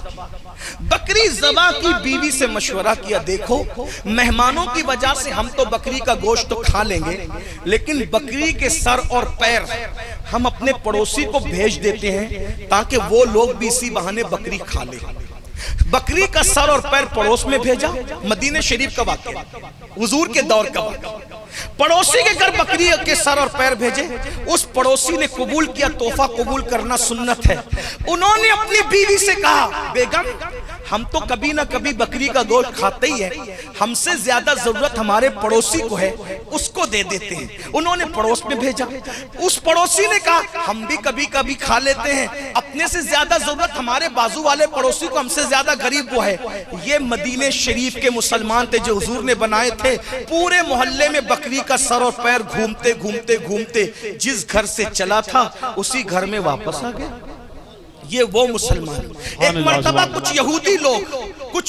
بکری ذبح کی، بیوی سے مشورہ کیا، دیکھو مہمانوں کی وجہ سے ہم تو بکری کا گوشت تو کھا لیں گے، لیکن بکری کے سر اور پیر ہم اپنے پڑوسی کو بھیج دیتے ہیں تاکہ وہ لوگ بھی اسی بہانے بکری کھا لیں۔ بکری کا سر اور پیر پڑوس میں بھیجا، مدینہ شریف کا واقعہ، حضور کے دور کا واقعہ۔ پڑوسی کے گھر بکری کے سر اور پیر بھیجے، اس پڑوسی نے قبول کیا، تحفہ قبول کرنا سنت ہے۔ انہوں نے اپنی بیوی سے کہا، بیگم ہم تو کبھی نہ کبھی بکری کا گوشت کھاتے ہی ہیں، ہم سے زیادہ ضرورت ہمارے پڑوسی کو ہے، اس کو دے دیتے ہیں۔ انہوں نے پڑوس میں بھیجا، اس پڑوسی نے کہا ہم بھی کبھی کبھی کھا لیتے ہیں، اپنے سے زیادہ ضرورت ہمارے بازو والے پڑوسی کو، ہم سے زیادہ غریب وہ ہے۔ یہ مدینہ شریف کے مسلمان تھے جو حضور نے بنائے تھے، پورے محلے میں بکری کا سر اور پیر گھومتے گھومتے گھومتے جس گھر سے چلا تھا اسی گھر میں واپس آ گیا۔ یہ وہ مسلمان۔ ایک مرتبہ کچھ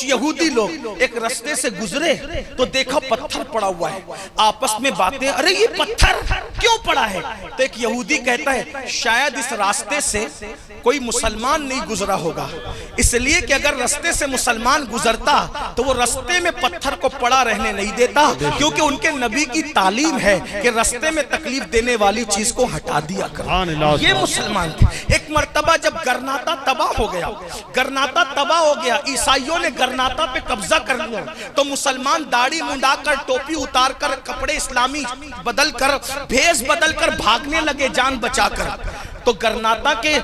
یہودی لوگ ایک رستے سے گزرے تو دیکھا پتھر پڑا ہوا ہے، آپس میں باتیں، ارے یہ پتھر کیوں پڑا ہے؟ تو ایک یہودی کہتا ہے شاید اس راستے سے کوئی مسلمان نہیں گزرا ہوگا، اس لیے کہ اگر رستے سے مسلمان گزرتا تو وہ رستے میں پتھر کو پڑا رہنے نہیں دیتا، کیونکہ ان کے نبی کی تعلیم ہے کہ رستے میں تکلیف دینے والی چیز کو ہٹا دیا کرو۔ یہ مسلمان تھے۔ ایک مرتبہ جب گرناتا تباہ ہو گیا، عیسائیوں نے گرناتا پہ قبضہ کر لیا، تو مسلمان داڑھی منڈا کر، ٹوپی اتار کر، کپڑے اسلامی بدل کر، بھیس بدل کر بھاگنے لگے جان بچا کر۔ تو گرناتا کے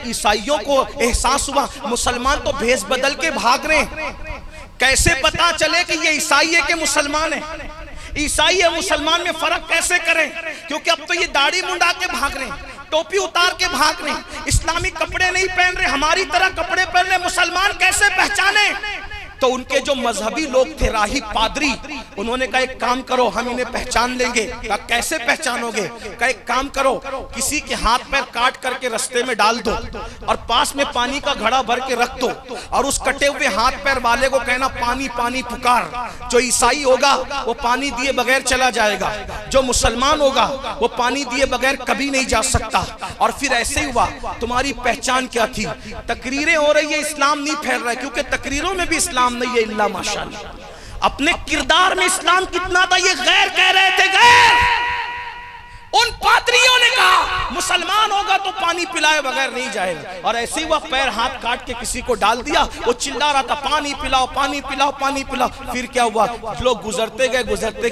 عیسائیوں کو احساس ہوا مسلمان تو بھیس بدل کے بھاگ رہے ہیں، کیسے پتا چلے کہ یہ عیسائی ہے کہ مسلمان ہے؟ عیسائی ہے مسلمان میں فرق کیسے کریں؟ کیونکہ اب تو یہ داڑھی منڈا کے بھاگ رہے ہیں، ٹوپی اتار کے بھاگ رہے ہیں، اسلامی کپڑے نہیں پہن رہے، ہماری طرح کپڑے پہن رہے، مسلمان کیسے پہچانے؟ تو ان کے جو مذہبی لوگ تھے، راہی پادری، انہوں نے کہا ایک کام کرو ہم انہیں پہچان لیں گے۔ کہا کیسے پہچانو گے؟ کہا ایک کام کرو، کسی کے ہاتھ پیر کاٹ کر کے رستے میں ڈال دو اور پاس میں پانی کا گھڑا بھر کے رکھ دو، اور اس کٹے ہوئے ہاتھ پیر والے کو کہنا پانی پانی پکار۔ جو عیسائی ہوگا وہ پانی دیے بغیر چلا جائے گا، جو مسلمان ہوگا وہ پانی دیے بغیر کبھی نہیں جا سکتا۔ اور پھر ایسے ہی ہوا۔ تمہاری پہچان کیا تھی؟ تقریریں ہو رہی ہے، اسلام نہیں پھیل رہا ہے، کیونکہ تقریروں میں بھی اسلام نہیں ہے الا ماشاءاللہ۔ اپنے کردار میں اسلام کتنا تھا یہ غیر کہہ رہے تھے، غیر ان پادریوں نے کہا مسلمان ہوگا تو پانی پلائے بغیر نہیں جائے گا، اور ایسے ہی وہ پیر ہاتھ کاٹ کے کسی کو ڈال دیا، وہ چلا رہا تھا پانی پلاؤ پانی پلاؤ پانی پلاؤ۔ پھر کیا ہوا، لوگ گزرتے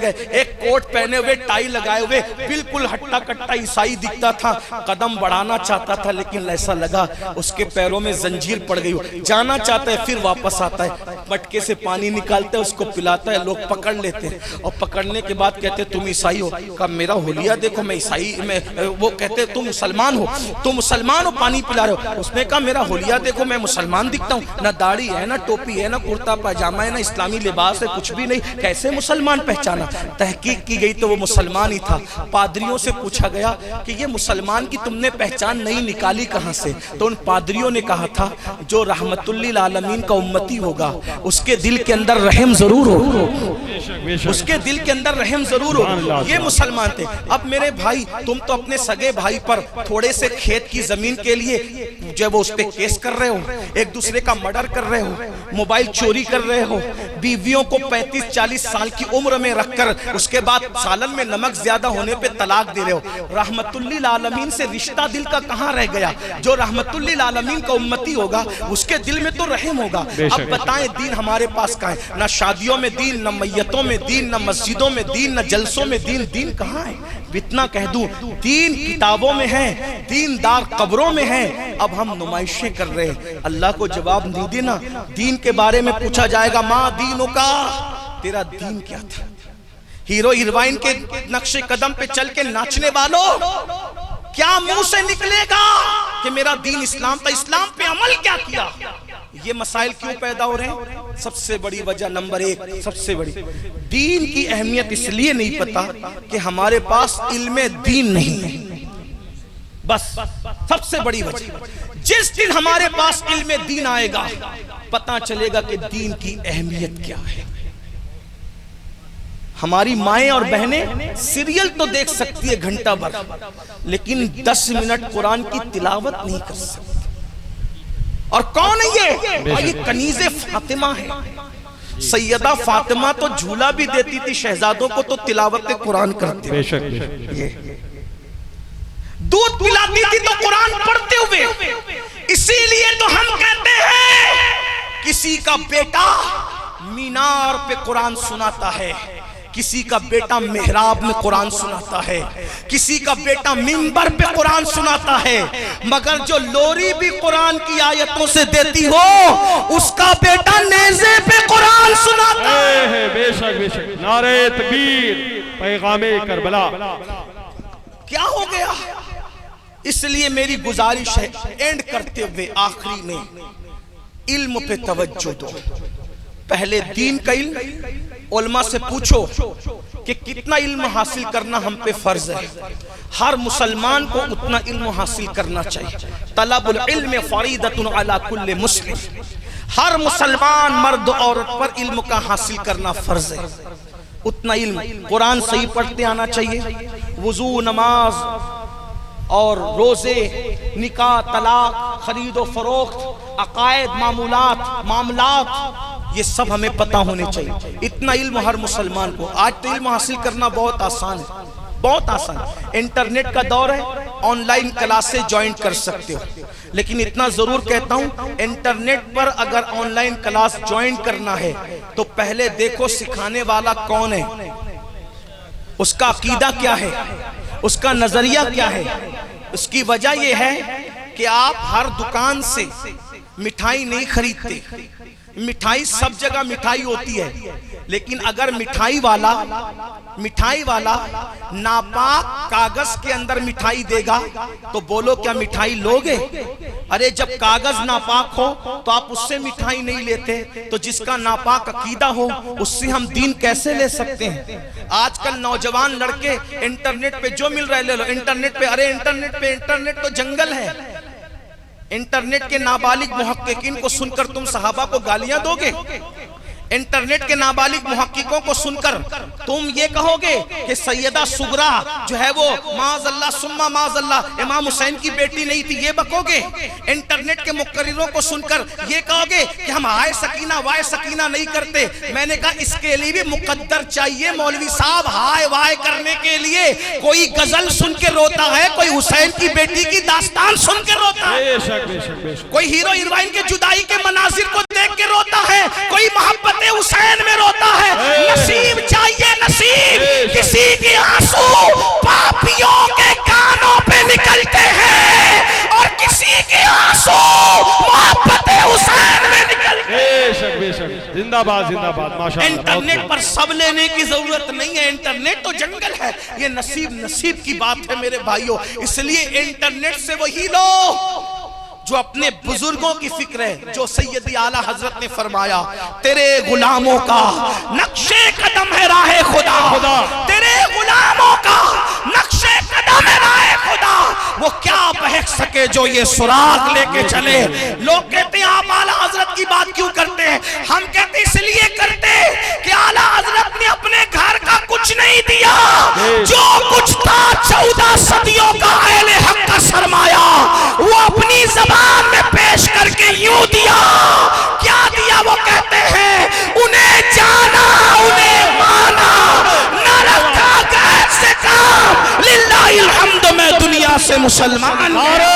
گئے، ایک کوٹ پہنے ہوئے ٹائی لگائے ہوئے بالکل ہٹا کٹا عیسائی دکھتا تھا، قدم بڑھانا چاہتا تھا لیکن ایسا لگا اس کے پیروں میں زنجیر پڑ گئی، جانا چاہتا ہے پھر واپس آتا ہے، مٹکے سے پانی نکالتا ہے اس کو پلاتا ہے، لوگ پکڑ لیتے ہیں اور پکڑنے کے بعد کہتے تم عیسائی ہو؟ کہا میرا حلیہ دیکھو میں عیسائی میں، وہ کہتے تم مسلمان ہو پانی پلا رہے ہو؟ اس نے کہا میرا حلیہ دیکھو میں مسلمان دکھتا ہوں، نہ داڑھی ہے نہ ٹوپی ہے نہ کرتا پاجامہ ہے نہ اسلامی لباس ہے، کچھ بھی نہیں، کیسے مسلمان پہچانا؟ تحقیق کی گئی تو وہ مسلمان ہی تھا۔ پادریوں سے پوچھا گیا کہ یہ مسلمان کی تم نے پہچان نہیں نکالی کہاں سے؟ تو ان پادریوں نے کہا تھا جو رحمت للعالمین کا امتی ہوگا اس کے دل کے اندر رحم ضرور ہو، اس کے دل کے اندر رحم ضرور ہو، یہ مسلمان تھے۔ اب میرے بھائی تم تو اپنے سگے بھائی پر تھوڑے سے کھیت کی زمین کے لیے جب اس پہ کیس کر رہے ہو، ایک دوسرے کا مرڈر کر رہے ہو، موبائل چوری کر رہے ہو، بیویوں کو 35-40 سال کی عمر میں رکھ کر اس کے بعد سالن میں نمک زیادہ ہونے پہ طلاق دے رہے ہو، رحمت للعالمین سے رشتہ دل کا کہاں رہ گیا؟ جو رحمت للعالمین کا امتی ہوگا اس کے دل میں تو رحم ہوگا۔ اب بتائیں دین ہمارے پاس کہاں ہے؟ نہ شادیوں میں دین، نہ میتوں میں دین، نہ مسجدوں میں دین، نہ جلسوں میں دین، دین کہاں ہے؟ اتنا کہہ دوں دین کتابوں میں ہے، دین دار قبروں میں ہے، اب ہم نمائشیں کر رہے ہیں۔ اللہ کو جواب نہیں دینا، دین کے بارے میں پوچھا جائے گا ماں دینوں کا، تیرا دین کیا تھا؟ ہیرو ہیروائن کے نقش قدم پہ چل کے ناچنے والوں کیا منہ سے نکلے گا کہ میرا دین اسلام تھا؟ اسلام پہ عمل کیا کیا؟ یہ مسائل کیوں پیدا ہو رہے ہیں؟ سب سے بڑی وجہ نمبر ایک، سب سے بڑی دین کی اہمیت اس لیے نہیں پتا کہ ہمارے پاس علم دین نہیں ہے، بس سب سے بڑی وجہ۔ جس دن ہمارے پاس علم دین آئے گا پتہ چلے گا کہ دین کی اہمیت کیا ہے۔ ہماری مائیں اور بہنیں سیریل تو دیکھ سکتی ہے گھنٹہ بھر، لیکن 10 منٹ قرآن کی تلاوت نہیں کر سکتی۔ اور کون ہے یہ؟ اور یہ کنیز فاطمہ ہے۔ سیدہ فاطمہ تو جھولا بھی دیتی تھی شہزادوں کو تو تلاوت قرآن کرتے ہوئے، دودھ پلاتی تھی تو قرآن پڑھتے ہوئے۔ اسی لیے تو ہم کہتے ہیں کسی کا بیٹا مینار پہ قرآن سناتا ہے، کسی کا بیٹا محراب میں قرآن سناتا ہے، کسی کا بیٹا منبر پہ قرآن سناتا ہے، مگر جو لوری بھی قرآن کی آیتوں سے دیتی ہو اس کا بیٹا نیزے پہ قرآن سناتا ہے۔ بے شک بے شک، نعرہ تکبیر، پیغام کربلا۔ کیا ہو گیا؟ اس لیے میری گزارش ہے اینڈ کرتے ہوئے آخری میں علم پہ توجہ دو۔ پہلے دین کا علم، علماء سے پوچھو کہ کتنا علم حاصل کرنا ہم پہ فرض ہے۔ ہر مسلمان کو اتنا علم حاصل کرنا چاہیے۔ طلب العلم فریضۃ علی کل مسلم، ہر مسلمان مرد عورت پر علم کا حاصل کرنا فرض ہے۔ اتنا علم، قرآن صحیح پڑھتے آنا چاہیے، وضو، نماز اور روزے، نکاح، طلاق، خرید و فروخت، عقائد، معاملات، یہ سب ہمیں پتہ ہونے چاہیے۔ اتنا علم ہر مسلمان کو۔ آج تو علم حاصل کرنا بہت آسان ہے، بہت آسان ہے۔ انٹرنیٹ کا دور ہے، آن لائن کلاسیں جوائن کر سکتے ہو، لیکن اتنا ضرور کہتا ہوں انٹرنیٹ پر اگر آن لائن کلاس جوائن کرنا ہے تو پہلے دیکھو سکھانے والا کون ہے، اس کا عقیدہ کیا ہے، اس کا نظریہ کیا ہے۔ اس کی وجہ یہ ہے کہ آپ ہر دکان سے مٹھائی نہیں خریدتے۔ مٹھائی سب جگہ مٹھائی ہوتی ہے، لیکن اگر مٹھائی والا ناپاک کاغذ کے اندر مٹھائی دے گا تو بولو کیا مٹھائی لوگے؟ ارے جب کاغذ ناپاک ہو تو آپ اس سے مٹھائی نہیں لیتے، تو جس کا ناپاک عقیدہ ہو اس سے ہم دین کیسے لے سکتے ہیں؟ آج کل نوجوان لڑکے انٹرنیٹ پہ جو مل رہے لے لو، انٹرنیٹ پہ، ارے انٹرنیٹ تو جنگل ہے۔ انٹرنیٹ کے نابالغ محققین کو سن کر تم صحابہ کو گالیاں دو گے؟ انٹرنیٹ کے نابالغ محققوں کو سن کر تم یہ کہو گے کہ سیدہ سغرا جو ہے وہ معاذ اللہ ثم معاذ اللہ امام حسین کی بیٹی نہیں تھی، یہ بکو گے؟ انٹرنیٹ کے مقرروں کو سن کر یہ کہو گے کہ ہم آئے سکینہ وائے سکینہ نہیں کرتے؟ میں نے کہا اس کے لیے بھی مقدر چاہیے مولوی صاحب، ہائے وائے کرنے کے لیے کوئی غزل سن کے روتا ہے، کوئی حسین کی بیٹی کی داستان سن کے روتا ہے، کوئی ہیرو ہیروئن کے جدائی کے مناظر کو دیکھ کے روتا ہے، کوئی محبت حسین میں روتا ہے۔ نصیب چاہیے، نصیب کسی کی آنسو پاپیوں کے کانوں پہ نکلتے ہیں اور کسی کی آنسو محبت حسین میں نکلتے ہیں۔ بے شک زندہ باد زندہ باد ماشاءاللہ۔ انٹرنیٹ پر سب لینے کی ضرورت نہیں ہے، انٹرنیٹ تو جنگل ہے، یہ نصیب کی بات ہے میرے بھائیوں۔ اس لیے انٹرنیٹ سے وہی لو جو اپنے بزرگوں کی فکر ہے، جو سیدی اعلیٰ حضرت نے فرمایا تیرے غلاموں کا نقش قدم ہے راہ خدا، تیرے غلاموں کا نقش قدم ہے راہ خدا، وہ کیا بہک سکے جو یہ سراغ لے کے چلے۔ لوگ کہتے ہیں آپ اعلیٰ حضرت کی بات کیوں کرتے ہیں؟ ہم کہتے ہیں اس لیے کرتے کہ اعلیٰ حضرت نے اپنے گھر کا کچھ نہیں دیا، جو کچھ تھا 14 صدیوں کا اہل حق کا سرمایہ وہ اپنی زبان میں پیش کر کے یوں دیا۔ کیا دیا؟ وہ کہتے ہیں انہیں جانا انہیں مانا، نہ رکھا غیر سے کام، للہ الحمد میں دنیا سے مسلمان۔ نعرہ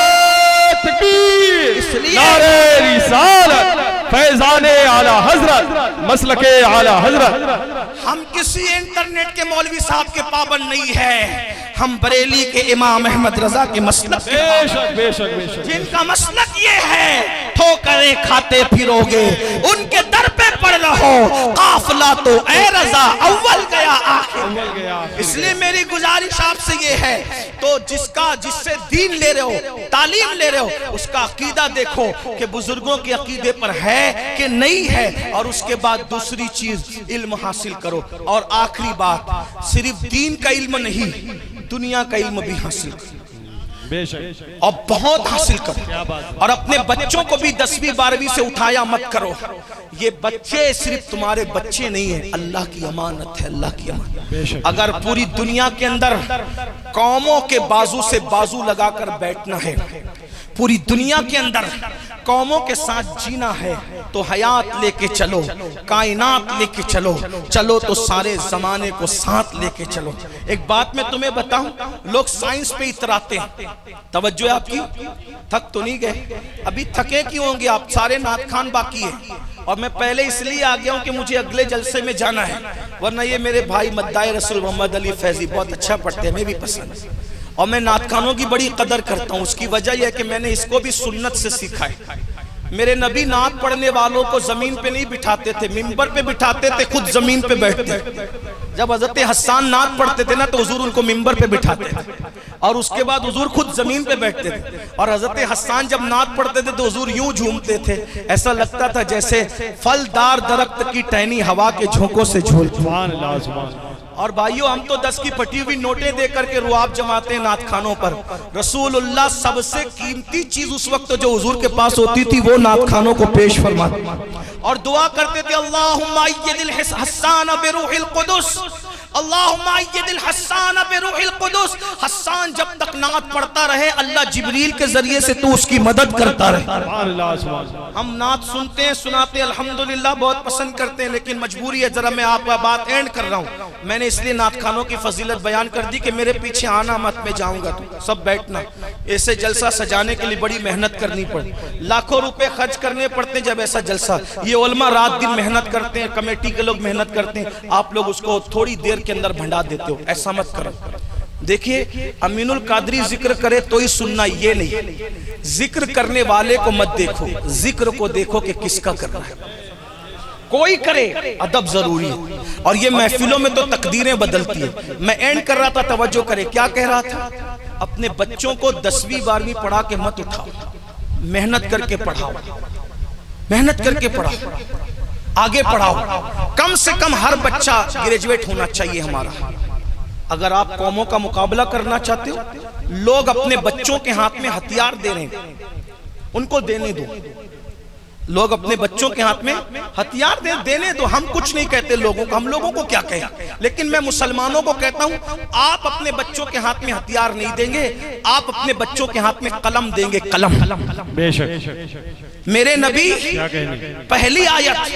تکبیر، نعرہ رسالت، فیضان اعلیٰ حضرت، مسلک اعلیٰ حضرت۔ ہم کسی انٹرنیٹ کے مولوی صاحب کے پابند نہیں ہے، ہم بریلی کے امام احمد رضا کے مسلک کے پابند، بے شک جن کا مسلک یہ ہے ٹھوکریں کھاتے پھرو گے ان کے در پہ پڑ رہو، قافلہ تو اے رضا اول گیا آخر۔ اس لیے میری گزارش آپ سے یہ ہے تو جس سے دین لے رہے ہو، تعلیم لے رہے ہو، اس کا عقیدہ دیکھو کہ بزرگوں کے عقیدے پر ہے کہ نہیں ہے، اور اس کے بعد دوسری چیز علم حاصل کرو۔ اور آخری بات، صرف دین کا علم نہیں، دنیا کا علم بھی حاصل کرو، اور بہت حاصل کرو، اور اپنے بچوں کو بھی 10ویں 12ویں سے اٹھایا مت کرو۔ یہ بچے صرف تمہارے بچے نہیں ہیں، اللہ کی امانت ہے، اللہ کی امانت۔ اگر پوری دنیا کے اندر قوموں کے بازو سے بازو لگا کر بیٹھنا ہے، پوری دنیا کے اندر قوموں کے ساتھ جینا ہے تو حیات لے کے چلو، کائنات لے کے چلو تو سارے زمانے کو ساتھ لے کے چلو۔ ایک بات میں تمہیں بتاؤں، لوگ سائنس پہ اتراتے ہیں، توجہ ہے آپ کی؟ تھک تو نہیں گئے؟ ابھی تھکے کیوں ہوں گے آپ؟ سارے نعت خوان باقی ہیں، اور میں پہلے اس لیے آ گیا ہوں کہ مجھے اگلے جلسے میں جانا ہے، ورنہ یہ میرے بھائی مداح رسول محمد علی فیضی بہت اچھا پڑھتے ہیں، میں بھی پسند ہے، اور میں نعت خوانوں کی بڑی قدر کرتا ہوں۔ اس کی وجہ یہ ہے کہ میں نے اس کو بھی سنت سے سیکھا ہے۔ میرے نبی نعت پڑھنے والوں کو زمین پہ نہیں بٹھاتے تھے، منبر پہ بٹھاتے تھے، خود زمین پہ بیٹھتے۔ جب حضرت حسان نعت پڑھتے تھے نا تو حضور ان کو منبر پہ بٹھاتے تھے، اور اس کے بعد حضور خود زمین پہ بیٹھتے تھے، اور حضرت حسان جب نعت پڑھتے تھے تو حضور یوں جھومتے تھے، ایسا لگتا تھا جیسے پھلدار درخت کی ٹہنی ہوا کے جھونکوں سے جھولتی۔ سبحان اللہ سبحان اللہ۔ اور بھائیو ہم تو 10 کی پھٹی ہوئی نوٹیں دے کر کے رواب جماتے ہیں نعت خانوں پر۔ رسول اللہ سب سے قیمتی چیز اس وقت جو حضور کے پاس ہوتی تھی وہ نعت خانوں کو پیش فرماتے اور دعا کرتے تھے، اللہم اید الحسان بروح القدس، اللہم اید الحسان بروح القدس۔ حسان جب تک نعت پڑھتا رہے اللہ جبریل کے ذریعے سے تو اس کی مدد کرتا رہے۔ سبحان اللہ سبحان اللہ۔ ہم نعت سنتے ہیں، سناتے ہیں، الحمدللہ بہت پسند کرتے ہیں، لیکن مجبوری ہے، ذرا میں آپ کا بات اینڈ کر رہا ہوں۔ میں نے اس لیے نعت خانوں کی فضیلت بیان کر دی کہ میرے پیچھے آنا مت، میں جاؤں گا تو سب بیٹھنا۔ ایسے جلسہ سجانے کے لیے بڑی محنت کرنی پڑتی، لاکھوں روپے خرچ کرنے پڑتے ہیں جب ایسا جلسہ۔ یہ علماء رات دن محنت کرتے ہیں، کمیٹی کے لوگ محنت کرتے ہیں، آپ لوگ اس کو تھوڑی دیر کے اندر بھنڈا دیتے ہو، ایسا مت کرو۔ دیکھیے امین القادری ذکر کرے تو ہی سننا، یہ نہیں ذکر کرنے والے کو مت دیکھو، ذکر کو دیکھو کہ کس کا کرنا ہے۔ کوئی کرے، ادب ضروری ہے، اور یہ محفلوں میں تو تقدیریں بدلتی ہیں۔ میں اینڈ کر رہا تھا، توجہ کرے، کیا کہہ رہا تھا؟ اپنے بچوں کو 10ویں 12ویں پڑھا کے مت اٹھاؤ، محنت کر کے پڑھاؤ، محنت کر کے پڑھاؤ، آگے پڑھاؤ۔ کم سے کم ہر بچہ گریجویٹ ہونا چاہیے ہمارا۔ اگر آپ قوموں کا مقابلہ کرنا چاہتے ہو، لوگ اپنے بچوں کے ہاتھ میں ہتھیار دے رہے ہیں، ان کو دینے دو۔ لوگ اپنے بچوں کے ہاتھ میں ہتھیار دینے تو ہم کچھ نہیں کہتے لوگوں کو، ہم لوگوں کو کیا کہیں، لیکن میں مسلمانوں کو کہتا ہوں آپ اپنے بچوں کے ہاتھ میں ہتھیار نہیں دیں گے، آپ اپنے بچوں کے ہاتھ میں قلم دیں گے، قلم۔ بے شک میرے نبی پہلی آیت،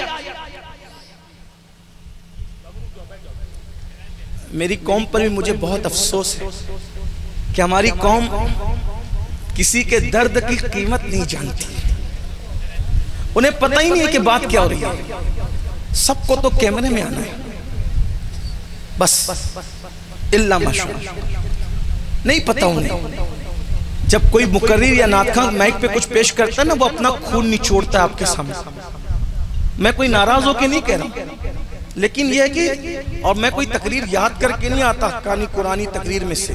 میری قوم پر بھی مجھے بہت افسوس ہے کہ ہماری قوم کسی کے درد کی قیمت نہیں جانتی، انہیں پتہ ہی نہیں ہے کہ بات کیا ہو رہی ہے، سب کو تو کیمرے میں آنا ہے بس، اللہ ماشاءاللہ نہیں پتہ انہیں۔ جب کوئی مقرر یا ناطخواں مائک پہ کچھ پیش کرتا ہے نا، وہ اپنا خون نچوڑتا ہے آپ کے سامنے۔ میں کوئی ناراض ہو کے نہیں کہہ رہا، لیکن یہ ہے کہ، اور میں کوئی تقریر یاد کر کے نہیں آتا کہانی قرآنی تقریر میں سے،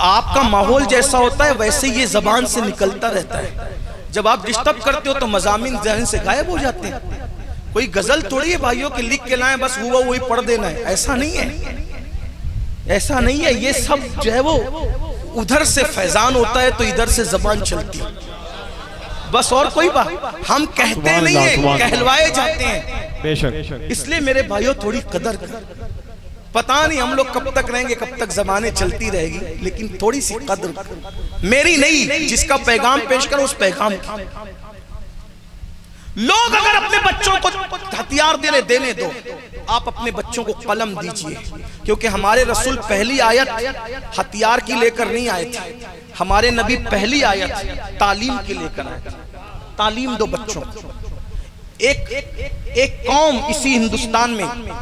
آپ کا ماحول جیسا ہوتا ہے ویسے یہ زبان سے نکلتا رہتا ہے۔ جب آپ ڈسٹرب کرتے ہو تو مضامین ذہن سے غائب ہو جاتے ہیں۔ کوئی غزل تھوڑی ہے بھائیوں کہ لکھ کے لائیں بس ہوا وہی پڑھ دینا ہے، ایسا نہیں ہے، ایسا نہیں ہے۔ یہ سب جو ہے وہ ادھر سے فیضان ہوتا ہے تو ادھر سے زبان چلتی ہے بس، اور کوئی بات ہم کہتے نہیں ہیں، کہلوائے جاتے ہیں۔ بے شک اس لیے میرے بھائیوں تھوڑی قدر کر، پتہ نہیں ہم لوگ کب تک رہیں گے، کب تک زمانے چلتی رہے گی، لیکن تھوڑی سی قدر میری نہیں، جس کا پیغام پیش کرو اس پیغام کی۔ لوگ اگر اپنے بچوں کو ہتھیار دینے دو، آپ اپنے بچوں کو قلم دیجئے، کیونکہ ہمارے رسول پہلی آیت ہتھیار کی لے کر نہیں آئے تھے، ہمارے نبی پہلی آیت تعلیم کی لے کر آئے تھے۔ تعلیم دو بچوں کو۔ ایک قوم اسی ہندوستان میں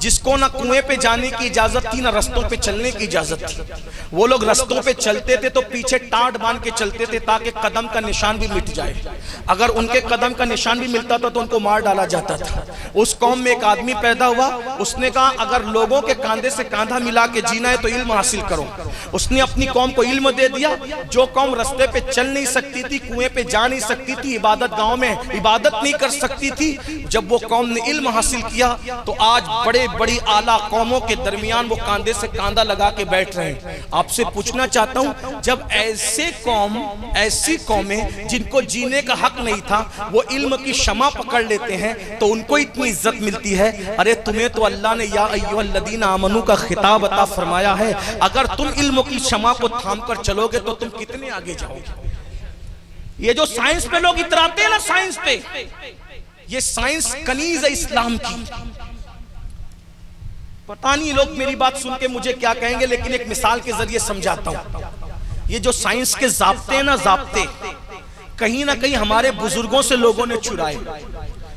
جس کو نہ کنویں پہ جانے کی اجازت تھی نہ رستوں پہ چلنے کی اجازت تھی، وہ لوگ رستوں پہ چلتے تھے تو پیچھے ٹاٹ باندھ کے چلتے تھے تاکہ قدم کا نشان بھی مٹ جائے، اگر ان کے قدم کا نشان بھی ملتا تھا تو ان کو مار ڈالا جاتا تھا۔ اس قوم میں ایک آدمی پیدا ہوا، اس نے کہا اگر لوگوں کے کاندھے سے کاندھا ملا کے جینا ہے تو علم حاصل کرو۔ اس نے اپنی قوم کو علم دے دیا۔ جو قوم رستے پہ چل نہیں سکتی تھی، کنویں پہ جا نہیں سکتی تھی، عبادت گاؤں میں عبادت نہیں کر سکتی تھی، جب وہ قوم نے علم حاصل کیا تو آج بڑے بڑی اعلیٰ قوموں کے درمیان وہ کاندھے سے کاندھا لگا کے بیٹھ رہے ہیں۔ آپ سے پوچھنا چاہتا ہوں، جب ایسی قومیں جن کو جینے کا حق نہیں تھا وہ علم کی شمع پکڑ لیتے ہیں تو ان کو اتنی عزت ملتی ہے۔ ارے تمہیں تو اللہ نے یا ایھا الذین آمنو کا خطاب عطا فرمایا ہے، اگر تم علم کی شمع کو تھام کر چلو گے تو تم کتنے آگے جاؤ گے۔ یہ جو سائنس پہ لوگ اتراتے ہیں نا، سائنس پہ، یہ سائنس کنیز ہے اسلام کی۔ پتہ نہیں لوگ میری بات سن کے مجھے کیا کہیں گے، لیکن ایک مثال کے ذریعے سمجھاتا ہوں۔ یہ جو سائنس کے ضابطے ہیں نا، ضابطے کہیں نہ کہیں ہمارے بزرگوں سے لوگوں نے چرائے۔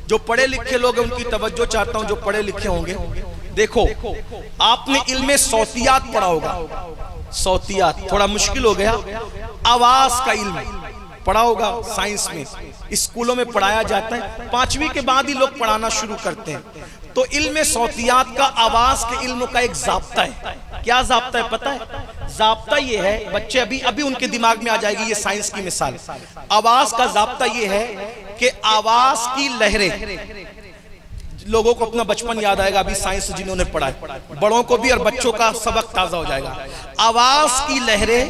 جو پڑھے لکھے لوگ ہیں ان کی توجہ چاہتا ہوں، جو پڑھے لکھے ہوں گے۔ دیکھو، آپ نے علم صوتیات پڑھا ہوگا، صوتیات تھوڑا مشکل ہو گیا، آواز کا علم پڑھا ہوگا، سائنس میں اسکولوں میں پڑھایا جاتا ہے، 5ویں کے بعد ہی لوگ پڑھانا شروع کرتے ہیں۔ تو علم صوتیات کا، آواز کے علم کا ایک ضابطہ ہے۔ کیا ضابطہ ہے پتہ ہے؟ ضابطہ یہ ہے، بچے ابھی ان کے دماغ میں آ جائے گی یہ سائنس کی مثال۔ آواز کا ضابطہ یہ ہے کہ آواز کی لہریں، لوگوں کو اپنا بچپن یاد آئے گا ابھی سائنس جنہوں نے پڑھا ہے، بڑوں کو بھی اور بچوں کا سبق تازہ ہو جائے گا۔ آواز کی لہریں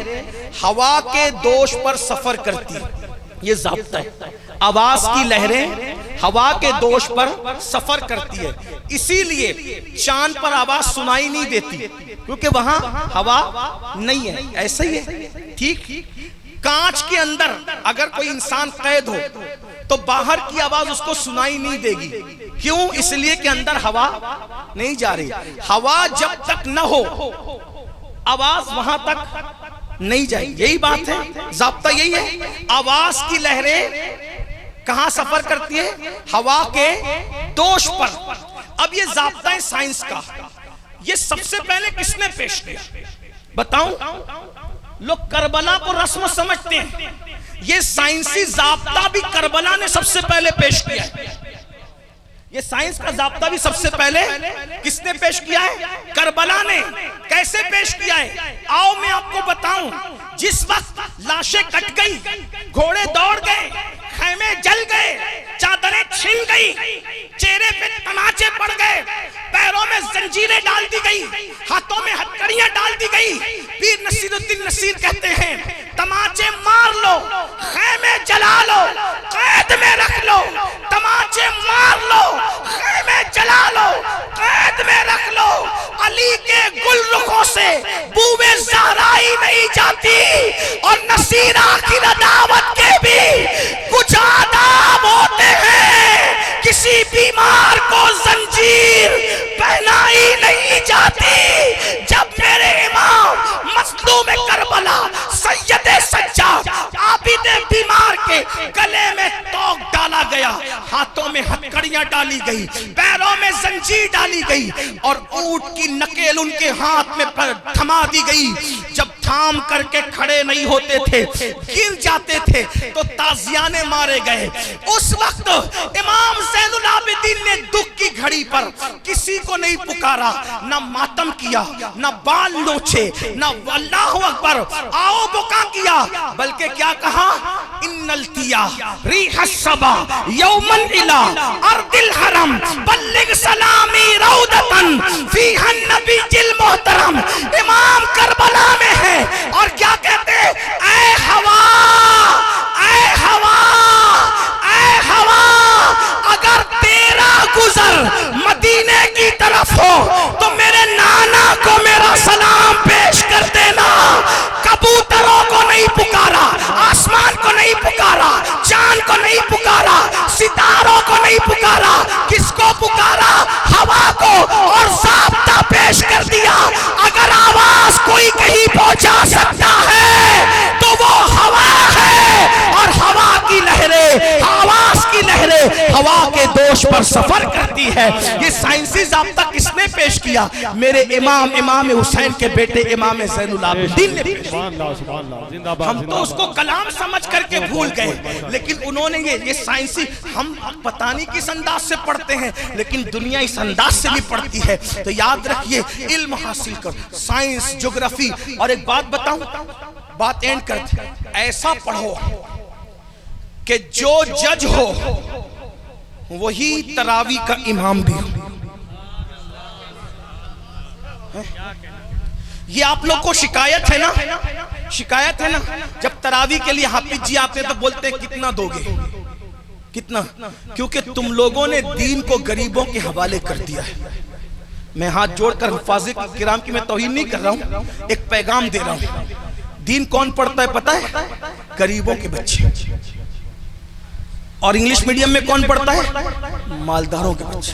ہوا کے دوش پر سفر کرتی ہیں، یہ ضابطہ ہے۔ آواز کی لہریں ہوا کے دوش پر سفر کرتی ہے، اسی لیے چاند پر آواز سنائی نہیں دیتی کیونکہ وہاں ہوا نہیں ہے۔ ایسا ہی ہے، ٹھیک؟ کانچ کے اندر اگر کوئی انسان قید ہو تو باہر کی آواز اس کو سنائی نہیں دے گی، کیوں؟ اس لیے کہ اندر ہوا نہیں جا رہی۔ ہوا جب تک نہ ہو آواز وہاں تک نہیں جائے، یہی بات ہے، ضابطہ یہی ہے۔ آواز کی لہریں کہاں سفر کرتی ہے؟ ہوا کے دوش پر۔ اب یہ ضابطہ ہے سائنس کا، یہ سب سے پہلے کس نے پیش کیا بتاؤں؟ لوگ کربلا کو رسم سمجھتے ہیں، یہ سائنسی ضابطہ بھی کربلا نے سب سے پہلے پیش کیا ہے۔ یہ سائنس کا ضابطہ بھی سب سے پہلے کس نے پیش کیا ہے؟ کربلا نے۔ کیسے پیش کیا ہے؟ آؤ میں آپ کو بتاؤں۔ جس وقت لاشیں کٹ گئی، گھوڑے دوڑ گئے، خیمے جل گئے، چادریں چھن گئی، چہرے پہ تماچے پڑ گئے، پیروں میں زنجیریں ڈال دی گئی، ہاتھوں میں ہتھکڑیاں ڈال دی گئی، پیر نصیر الدین نصیر کہتے ہیں تماچے مار لو، خیمے جلا لو، قید قید میں رکھ لو، تماچے مار لو، خیمے جلا لو، قید میں رکھ لو، علی کے گل رخوں سے بوئے زہرائی نہیں جاتی، اور نصیرہ کی رداوت کے بھی کچھ آداب ہوتے ہیں، کسی بیمار کو زنجیر پہنائی نہیں جاتی۔ جب میرے امام مظلوم کربلا سید سجاد عابد بیمار کے گلے میں توق ڈالا گیا، ہاتھوں میں ہتھکڑیاں ڈالی گئی، پیروں میں زنجیر ڈالی گئی، اور اونٹ کی نکیل ان کے ہاتھ میں تھما دی گئی، جب تھام کر کے کھڑے نہیں ہوتے تھے، گر جاتے تھے تو تازیانے مارے گئے۔ اس وقت امام زین العابدین نے دکھ کی گھڑی پر کسی کو نہیں پکارا، نہ ماتم کیا، نہ بال نوچے، نہ اللہ اکبر آؤ بکا کیا، بلکہ کیا کہا؟ ان التیا ریح الصبا یوما الى ارض الحرم بلغ سلامی رودتن فیہا النبی المحترم۔ امام کربلا میں ہے اور کیا کہتے؟ اے ہوا، اے ہوا، اے ہوا، اگر تیرا گزر مدینے کی طرف ہو تو میرے نانا کو میرا سلام پیش کر دینا۔ کبوتروں کو نہیں پکارا، آسمان کو نہیں پکارا، چاند کو نہیں پکارا، ستاروں کو نہیں پکارا، کس کو پکارا؟ ہوا کو، اور ضابطہ پیش کر دیا، اگر آواز کوئی کہیں پہنچا سکتا ہے تو وہ ہوا ہے، اور ہوا کی لہریں، آواز کی لہریں ہوا کے دوش پر سفر کرتی ہے۔ یہ سائنسی ضابطہ کس نے پیش کیا؟ میرے امام حسین کے بیٹے امام زین العابدین نے پیش کیا۔ ہم تو اس کو کلام سمجھ کر کے بھول گئے، لیکن انہوں نے یہ سائنسی، ہم پتہ نہیں کس انداز سے پڑھتے ہیں، لیکن دنیا اس انداز سے بھی پڑھتی ہے۔ تو یاد رکھیے، علم حاصل کر، سائنس، جغرافی۔ اور ایک بات بتاؤں، بات اینڈ کرتے، ایسا پڑھو کہ جو جج ہو وہی تراوی کا امام بھی ہو۔ یہ آپ لوگ کو شکایت ہے نا، شکایت ہے نا، جب تراوی کے لیے حافظ جی آتے ہیں تو بولتے ہیں کتنا دو گے، کتنا؟ کیونکہ تم لوگوں نے دین کو غریبوں کے حوالے کر دیا ہے۔ میں ہاتھ جوڑ کر حفاظ کرام کی میں توہین نہیں کر رہا ہوں، ایک پیغام دے رہا ہوں۔ دین کون پڑھتا ہے پتہ ہے؟ غریبوں کے بچے۔ اور انگلش میڈیم میں کون پڑھتا ہے؟ مالداروں کے بچے۔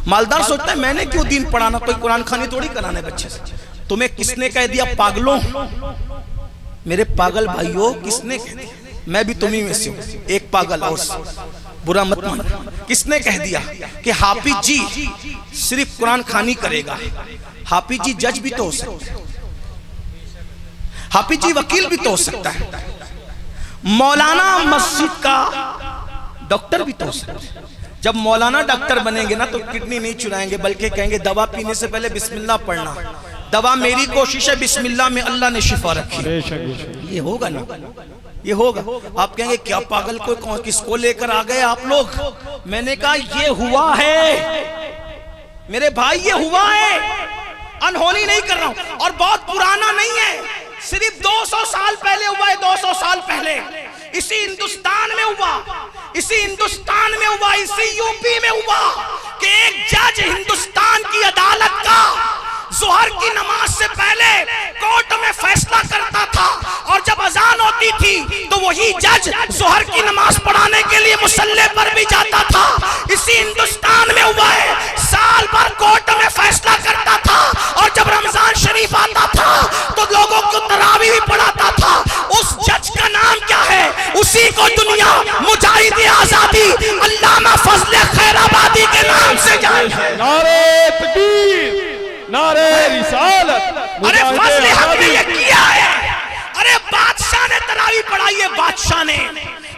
مالدار سوچتا ہے میں نے کیوں دین پڑھانا، کوئی قرآن خوانی تھوڑی کرانا ہے بچے سے۔ تمہیں کس نے کہہ دیا پاگلوں؟ میرے پاگل بھائیوں، کس نے کہہ دیا؟ میں بھی تمہیں میں سے ہوں، ایک پاگل اور برا مت مان۔ کس نے کہہ دیا کہ حافظ جی صرف قرآن خوانی کرے گا؟ حافظ جی جج بھی تو ہو سکتا ہے، حافظ جی وکیل بھی تو ہو سکتا ہے، مولانا مسجد کا ڈاکٹر بھی تو ہو سکتا ہے۔ جب مولانا ڈاکٹر بنیں گے نا تو کڈنی نہیں چرائیں گے، بلکہ کہیں گے دوا پینے سے پہلے بسم اللہ پڑھنا، دوا میری کوشش ہے بسم اللہ میں اللہ نے شفا رکھی۔ یہ ہوگا نا، یہ ہوگا۔ آپ کہیں گے کیا پاگل کو کس کو لے کر آ گئے آپ لوگ؟ میں نے کہا یہ ہوا ہے میرے بھائی، یہ ہوا ہے، انہونی نہیں کر رہا ہوں، اور بہت پرانا نہیں ہے، صرف 200 سال پہلے ہوا ہے، 200 سال پہلے اسی ہندوستان میں ہوا، اسی ہندوستان میں ہوا، اسی یو پی میں ہوا کہ ایک جج ہندوستان کی عدالت کا ظہر کی نماز سے پہلے کورٹ میں فیصلہ کرتا تھا، اور جب اذان ہوتی تھی تو وہی جج ظہر کی نماز پڑھانے کے لیے مصلی پر بھی جاتا تھا۔ اسی ہندوستان میں ہوا ہے، سال بھر کورٹ میں فیصلہ کرتا تھا، اور جب رمضان شریف آتا تھا تو لوگوں کو تراویح بھی پڑھاتا تھا۔ اس جج کا نام کیا ہے؟ اسی کو دنیا مجاہد آزادی علامہ فضل خیر آبادی کے نام سے جانتے۔ نعرہ تکبیر، نعرہ رسالت۔ ارے فضل حق نے یہ کیا ہے، ارے بادشاہ نے تراویح پڑھائی ہے، بادشاہ نے۔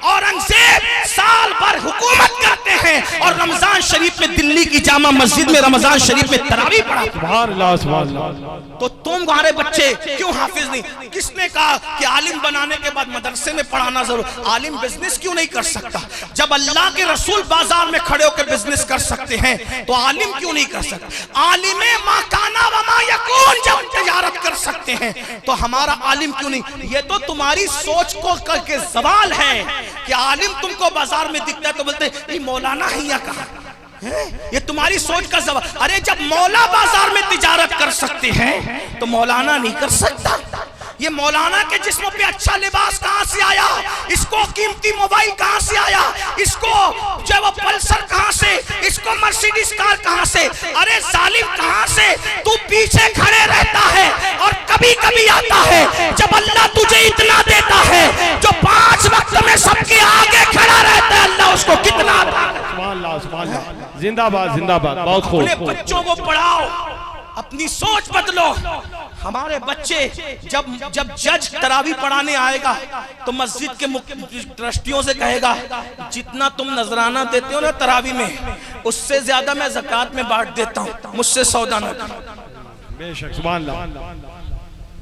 اورنگزیب سال بھر حکومت کرتے ہیں اور رمضان شریف میں دلی کی جامع مسجد میں رمضان شریف میں تراویح پڑھاتے ہیں۔ سبحان اللہ، سبحان اللہ۔ تو تمہارے بچے کیوں حافظ نہیں؟ کس نے کہا کہ عالم بنانے کے بعد مدرسے میں پڑھانا ضرور؟ عالم بزنس کیوں نہیں کر سکتا؟ جب اللہ کے رسول بازار میں کھڑے ہو کے بزنس کر سکتے ہیں تو عالم کیوں نہیں کر سکتا؟ عالم ما کانا وما یکون جب تجارت کر سکتے ہیں تو ہمارا عالم کیوں نہیں؟ یہ تو تمہاری سوچ کو کے زوال ہے کہ کہ عالم تم کو بازار میں دکھتا ہے تو بولتے یہ مولانا ہے یا کہاں؟ یہ تمہاری سوچ کا سوال. ارے جب مولا بازار میں تجارت کر سکتے ہیں تو مولانا نہیں کر سکتا. یہ مولانا کے جسم پہ اچھا لباس کہاں سے آیا؟ اس کو قیمتی موبائل کہاں سے آیا؟ اس کو جو وہ پلسر کہاں سے؟ اس کو مرسیڈیز کار کہاں سے؟ ارے ظالم کہاں سے؟ تو پیچھے کھڑے رہتا ہے اور کبھی کبھی آتا ہے جب اللہ تجھے اتنا دیتا ہے جو 5 وقت میں سب کے آگے کھڑا رہتا ہے, اللہ اس کو کتنا دیتا ہے. سبحان اللہ سبحان اللہ. زندہ باد زندہ باد. بہت خوب. اپنے بچوں کو پڑھاؤ, اپنی سوچ بدلو. ہمارے بچے جب جج تراویح پڑھانے آئے گا تو مسجد کے ٹرسٹیوں سے کہے گا جتنا تم نذرانہ دیتے ہو نا تراویح میں اس سے زیادہ میں زکوٰۃ میں بانٹ دیتا ہوں, مجھ سے سودا نہ کرو. بے شک سبحان اللہ.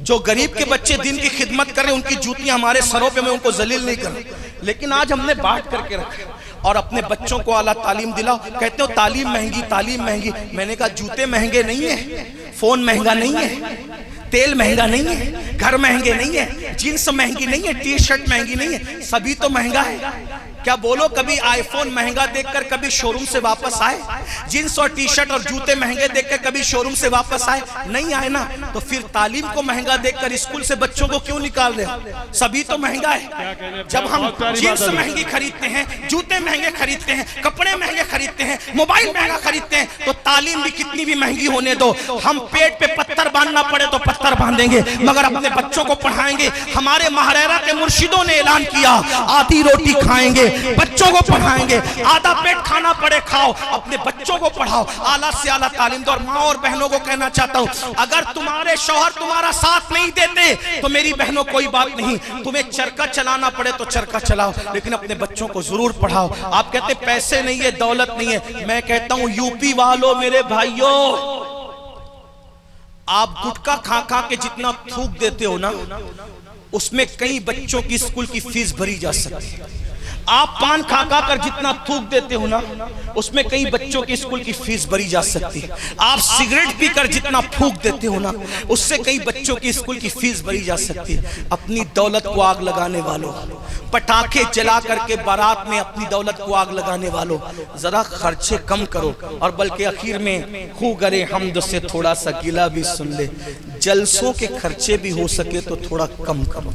جو غریب کے بچے دین کی خدمت کریں ان کی جوتیاں ہمارے سروں پہ, میں ان کو ذلیل نہیں کروں, لیکن آج ہم نے بانٹ کر کے رکھا اور اپنے بچوں کو اعلیٰ تعلیم دلاؤ. کہتے ہو تعلیم مہنگی تعلیم مہنگی. میں نے کہا جوتے مہنگے نہیں ہیں, فون مہنگا نہیں ہے, تیل مہنگا نہیں ہے, گھر مہنگے نہیں ہے, جینس مہنگی نہیں ہے, ٹی شرٹ مہنگی نہیں ہے, سبھی تو مہنگا ہے. کیا بولو کبھی آئی فون مہنگا دیکھ کر کبھی شو روم سے واپس آئے؟ جینس اور ٹی شرٹ اور جوتے مہنگے دیکھ کر کبھی شو روم سے واپس آئے؟ نہیں آئے نا. تو پھر تعلیم کو مہنگا دیکھ کر اسکول سے بچوں کو کیوں نکال رہے ہو؟ سبھی تو مہنگا ہے. جب ہم جینس مہنگی خریدتے ہیں, جوتے مہنگے خریدتے ہیں, کپڑے مہنگے خریدتے ہیں, موبائل مہنگا خریدتے ہیں, تو تعلیم بھی کتنی بھی مہنگی ہونے دو, ہم پیٹ پہ پتھر باندھنا پڑے تو پتھر باندھیں گے مگر اپنے بچوں کو پڑھائیں گے. ہمارے ماہرہ کے مرشدوں نے اعلان کیا آدھی روٹی کھائیں گے, بچوں کو پڑھائیں گے, آدھا پیٹ کھانا پڑے کھاؤ, اپنے بچوں کو پڑھاؤ, اعلیٰ سے اعلیٰ تعلیم دو. اور ماں اور بہنوں کو کہنا چاہتا ہوں اگر تمہارے شوہر تمہارا ساتھ نہیں دیتے تو میری بہنوں کوئی بات نہیں, تمہیں چرکا چلانا پڑے تو چرکا چلاؤ لیکن اپنے بچوں کو ضرور پڑھاؤ. آپ کہتے پیسے نہیں ہے, دولت نہیں ہے, میں کہتا ہوں یو پی والوں میرے بھائیوں, آپ گٹکا کھا کھا کے جتنا تھوک دیتے ہو نا اس میں کئی بچوں کی اسکول کی فیس بھری جا سکتی ہے. آپ پان کھا کھا کر جتنا تھوک دیتے ہو نا اس میں کئی بچوں کی اسکول کی فیس بھری جا سکتی ہے. آپ سگریٹ پی کر جتنا پھونک دیتے ہو نا اس سے کئی بچوں کی اسکول کی فیس بھری جا سکتی ہے. اپنی دولت کو آگ لگانے والوں, پٹاخے جلا کر کے بارات میں اپنی دولت کو آگ لگانے والوں, ذرا خرچے کم کرو. اور بلکہ اخیر میں خو گرے حمد سے تھوڑا سا گلہ بھی سن لے, جلسوں کے خرچے بھی ہو سکے تو تھوڑا کم کرو.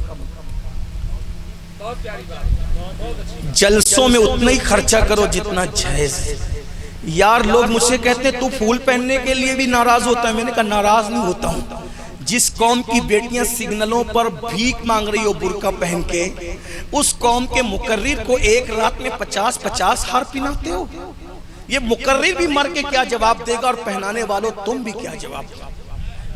جلسوں میں اتنا ہی خرچہ کرو جتنا جائز ہے. یار لوگ مجھ سے کہتے ہیں تو پھول پہننے کے لیے بھی ناراض ہوتا ہے. میں نے کہا ناراض نہیں ہوتا ہوں. جس قوم کی بیٹیاں سگنلوں پر بھیک مانگ رہی ہو برقع پہن کے, اس قوم کے مقرر کو ایک رات میں 50 ہار پہناتے ہو. یہ مقرر بھی مر کے کیا جواب دے گا اور پہنانے والوں تم بھی کیا جواب دے گا.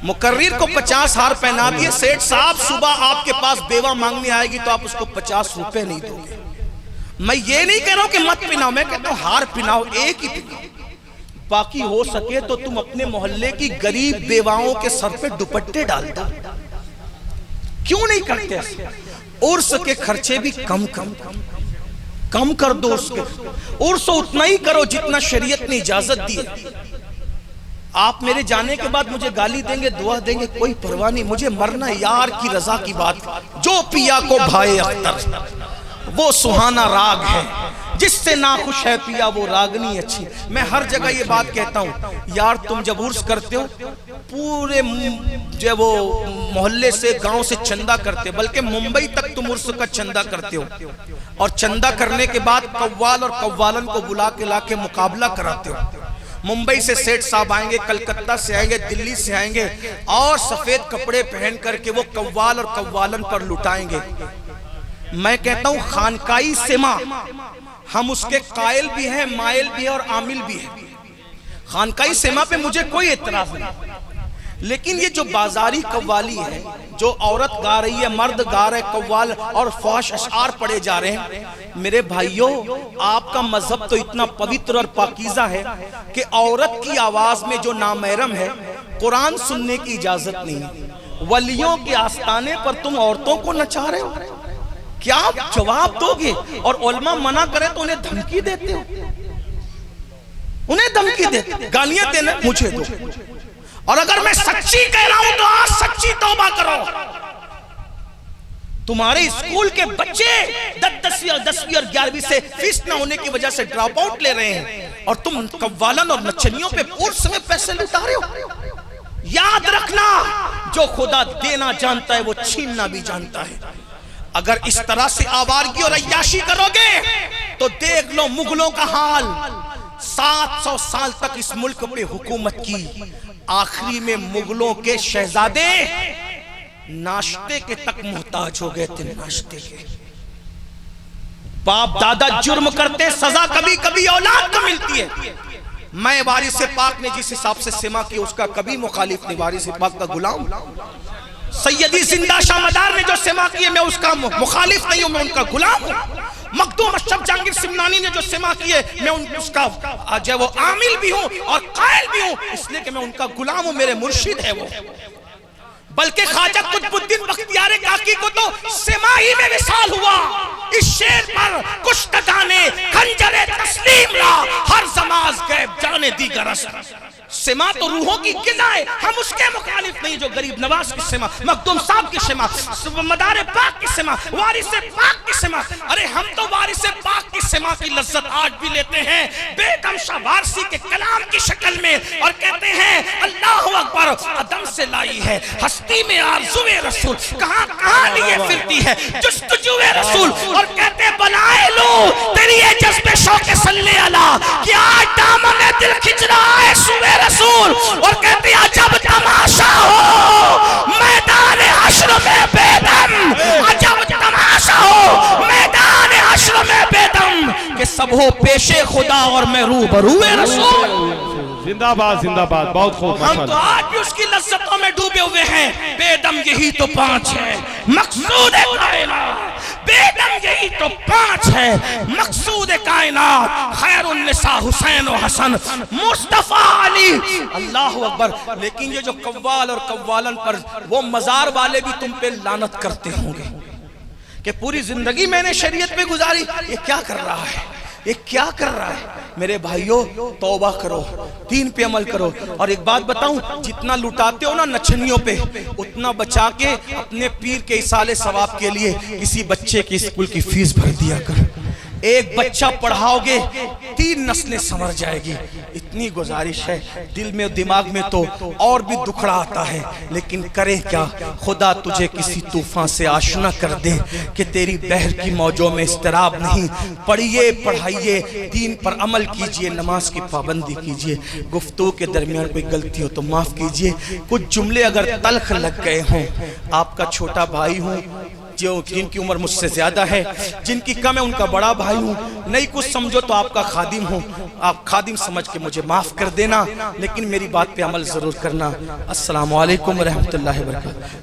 مقرر کو 50 ہار پہنا دیے, سیٹ صاحب صبح آپ کے پاس بیوہ مانگنے آئے گی تو آپ اس کو 50 روپے نہیں دو گے. میں یہ نہیں کہہ رہا ہوں کہ مت پہناؤ, میں کہتا ہوں ہار پہناؤ, ایک ہی پہناؤ. باقی ہو سکے تو تم اپنے محلے کی غریب بیواؤں کے سر پہ دوپٹے ڈال دو. کیوں نہیں کرتے ایسے؟ عرس کے خرچے بھی کم کر دو. عرس اتنا ہی کرو جتنا شریعت نے اجازت دی ہے. آپ میرے جانے کے بعد مجھے گالی دیں گے, دعا دیں گے, کوئی پرواہ نہیں. مجھے مرنا یار کی رضا کی بات. جو پیا کو بھائے اختر وہ سہانا راگ ہے, جس سے ناخوش ہے پیا وہ راگنی اچھی. میں ہر جگہ یہ بات کہتا ہوں یار, تم جب عرس کرتے ہو پورے جب وہ محلے سے گاؤں سے چندہ کرتے, بلکہ ممبئی تک تم عرس کا چندہ کرتے ہو, اور چندہ کرنے کے بعد قوال اور قوالن کو بلا کے لا کے مقابلہ کراتے ہو. ممبئی سے سیٹ صاحب آئیں گے, کلکتہ سے آئیں گے, دلی سے آئیں گے, اور سفید کپڑے پہن کر کے وہ قوال اور قوالن پر لٹائیں گے. میں کہتا ہوں خانقائی سما ہم اس کے قائل بھی ہیں, مائل بھی ہیں اور عامل بھی ہیں. خانقائی سما پہ مجھے کوئی اعتراض نہیں, لیکن یہ جو بازاری قوالی ہے, جو عورت گا رہی ہے, مرد گا رہے قوال اور فحش اشعار پڑے جا رہے ہیں, میرے بھائیوں آپ کا مذہب تو اتنا پوتر اور پاکیزہ ہے کہ عورت کی آواز میں جو نامحرم ہے قرآن سننے کی اجازت نہیں. ولیوں کے آستانے پر تم عورتوں کو نچا رہے ہو, کیا جواب دو گے؟ اور علماء منع کریں تو انہیں دھمکی دیتے ہو, انہیں دھمکی دیتے, گالیاں دینا مجھے دو. اور اگر میں سچی کہہ رہا ہوں تو آج سچی توبہ کرو. تمہارے اسکول کے بچے 10ویں اور 11ویں سے فیس نہ ہونے کی وجہ سے ڈراپ آؤٹ لے رہے ہیں، اور تم قوالن اور نچنیوں پہ پورس میں پیسے لٹا رہے ہو۔ یاد رکھنا، جو خدا دینا جانتا ہے وہ چھیننا بھی جانتا ہے۔ اگر اس طرح سے آوارگی اور عیاشی کرو گے تو دیکھ لو مغلوں کا حال۔ 700 سال تک اس ملک پہ حکومت کی، آخری میں مغلوں کے شہزادے ناشتے کے تک محتاج ہو گئے تھے، ناشتے کے۔ باپ دادا جرم کرتے، سزا کبھی کبھی اولاد کو ملتی ہے۔ میں وارث پاک نے جس حساب سے سما کی اس کا کبھی مخالف نہیں، وارث پاک کا غلام۔ سیدی زندہ شاہ مدار نے جو سما کی ہے میں اس کا مخالف نہیں ہوں، میں ان کا غلام ہوں۔ مخدوم اشرف جہانگیر سمنانی نے جو سما کی ہے میں اس کا جو وہ عامل بھی ہوں اور قائل بھی ہوں، اس لیے کہ میں ان کا غلام ہوں، میرے مرشد ہے وہ۔ بلکہ خواجہ قطب الدین بختیار کاکی کو تو سمائی میں وصال ہوا۔ اس شیر پر کشتگانے خنجر تسلیم لا، ہر زماز غیب جانے دیگر اثر۔ سما تو روحوں کی غذا ہے، ہم اس کے مخالف نہیں۔ جو غریب نواز کی سما، مخدوم صاحب کی سما، مدار پاک کی سما، وارث پاک کی سما، ارے ہم تو وارث پاک کی سما کی لذت آج بھی لیتے ہیں بیگم شاہ وارثی کے کلام کی شکل میں، اور کہتے ہیں اللہ اکبر، عدم سے لائی ہے ہستی میں آرزوئے رسول، کہاں کہاں لیے پھرتی ہے جستجوئے رسول، اور کہتے ہیں بنائے لو تیری یہ جذب شوق صلی اللہ کہ آج دامن دل کھچ رہا ہے سوئے رسول، اور کہتے ہیں عجب تماشا ہو میدان حشر میں بے دم، عجب تماشا ہو میدان حشر میں بے دم، کہ سب ہو پیش خدا اور میں روبروئے رسول۔ زندہ باد زندہ باد، بہت خوب۔ ہم تو آج بھی اس کی لذتوں میں ڈوبے ہوئے ہیں۔ بے دم یہی تو 5 ہے مقصود کائنات، بے دم یہی تو 5 ہے مقصود کائنات، خیر النساء حسین و حسن مصطفیٰ علی، اللہ اکبر۔ لیکن یہ جو قوال اور قوالن پر وہ مزار والے بھی تم پہ لعنت کرتے ہوں گے کہ پوری زندگی میں نے شریعت پہ گزاری، یہ کیا کر رہا ہے، یہ کیا کر رہا ہے۔ میرے بھائیوں توبہ کرو، دین پہ عمل کرو، اور ایک بات بتاؤں، جتنا لٹاتے ہو نا نچنیوں پہ، اتنا بچا کے اپنے پیر کے ایصال ثواب کے لیے کسی بچے کی اسکول کی فیس بھر دیا کر۔ ایک بچہ پڑھاؤ گے 3 نسلیں سنور جائے گی۔ اتنی گزارش ہے، دل میں دماغ میں تو اور بھی دکھڑا آتا ہے، لیکن کرے کیا، خدا تجھے کسی طوفان سے آشنا کر دے کہ تیری بحر کی موجوں میں اضطراب نہیں۔ پڑھیے پڑھائیے، دین پر عمل کیجئے، نماز کی پابندی کیجئے، گفتگو کے درمیان کوئی غلطی ہو تو معاف کیجئے۔ کچھ جملے اگر تلخ لگ گئے ہوں، آپ کا چھوٹا بھائی ہوں، جن کی عمر مجھ سے زیادہ ہے، جن کی کم ہے ان کا بڑا بھائی ہوں، نہیں کچھ سمجھو تو آپ کا خادم ہوں، آپ خادم سمجھ کے مجھے معاف کر دینا، لیکن میری بات پہ عمل ضرور کرنا۔ السلام علیکم ورحمۃ اللہ وبرکاتہ۔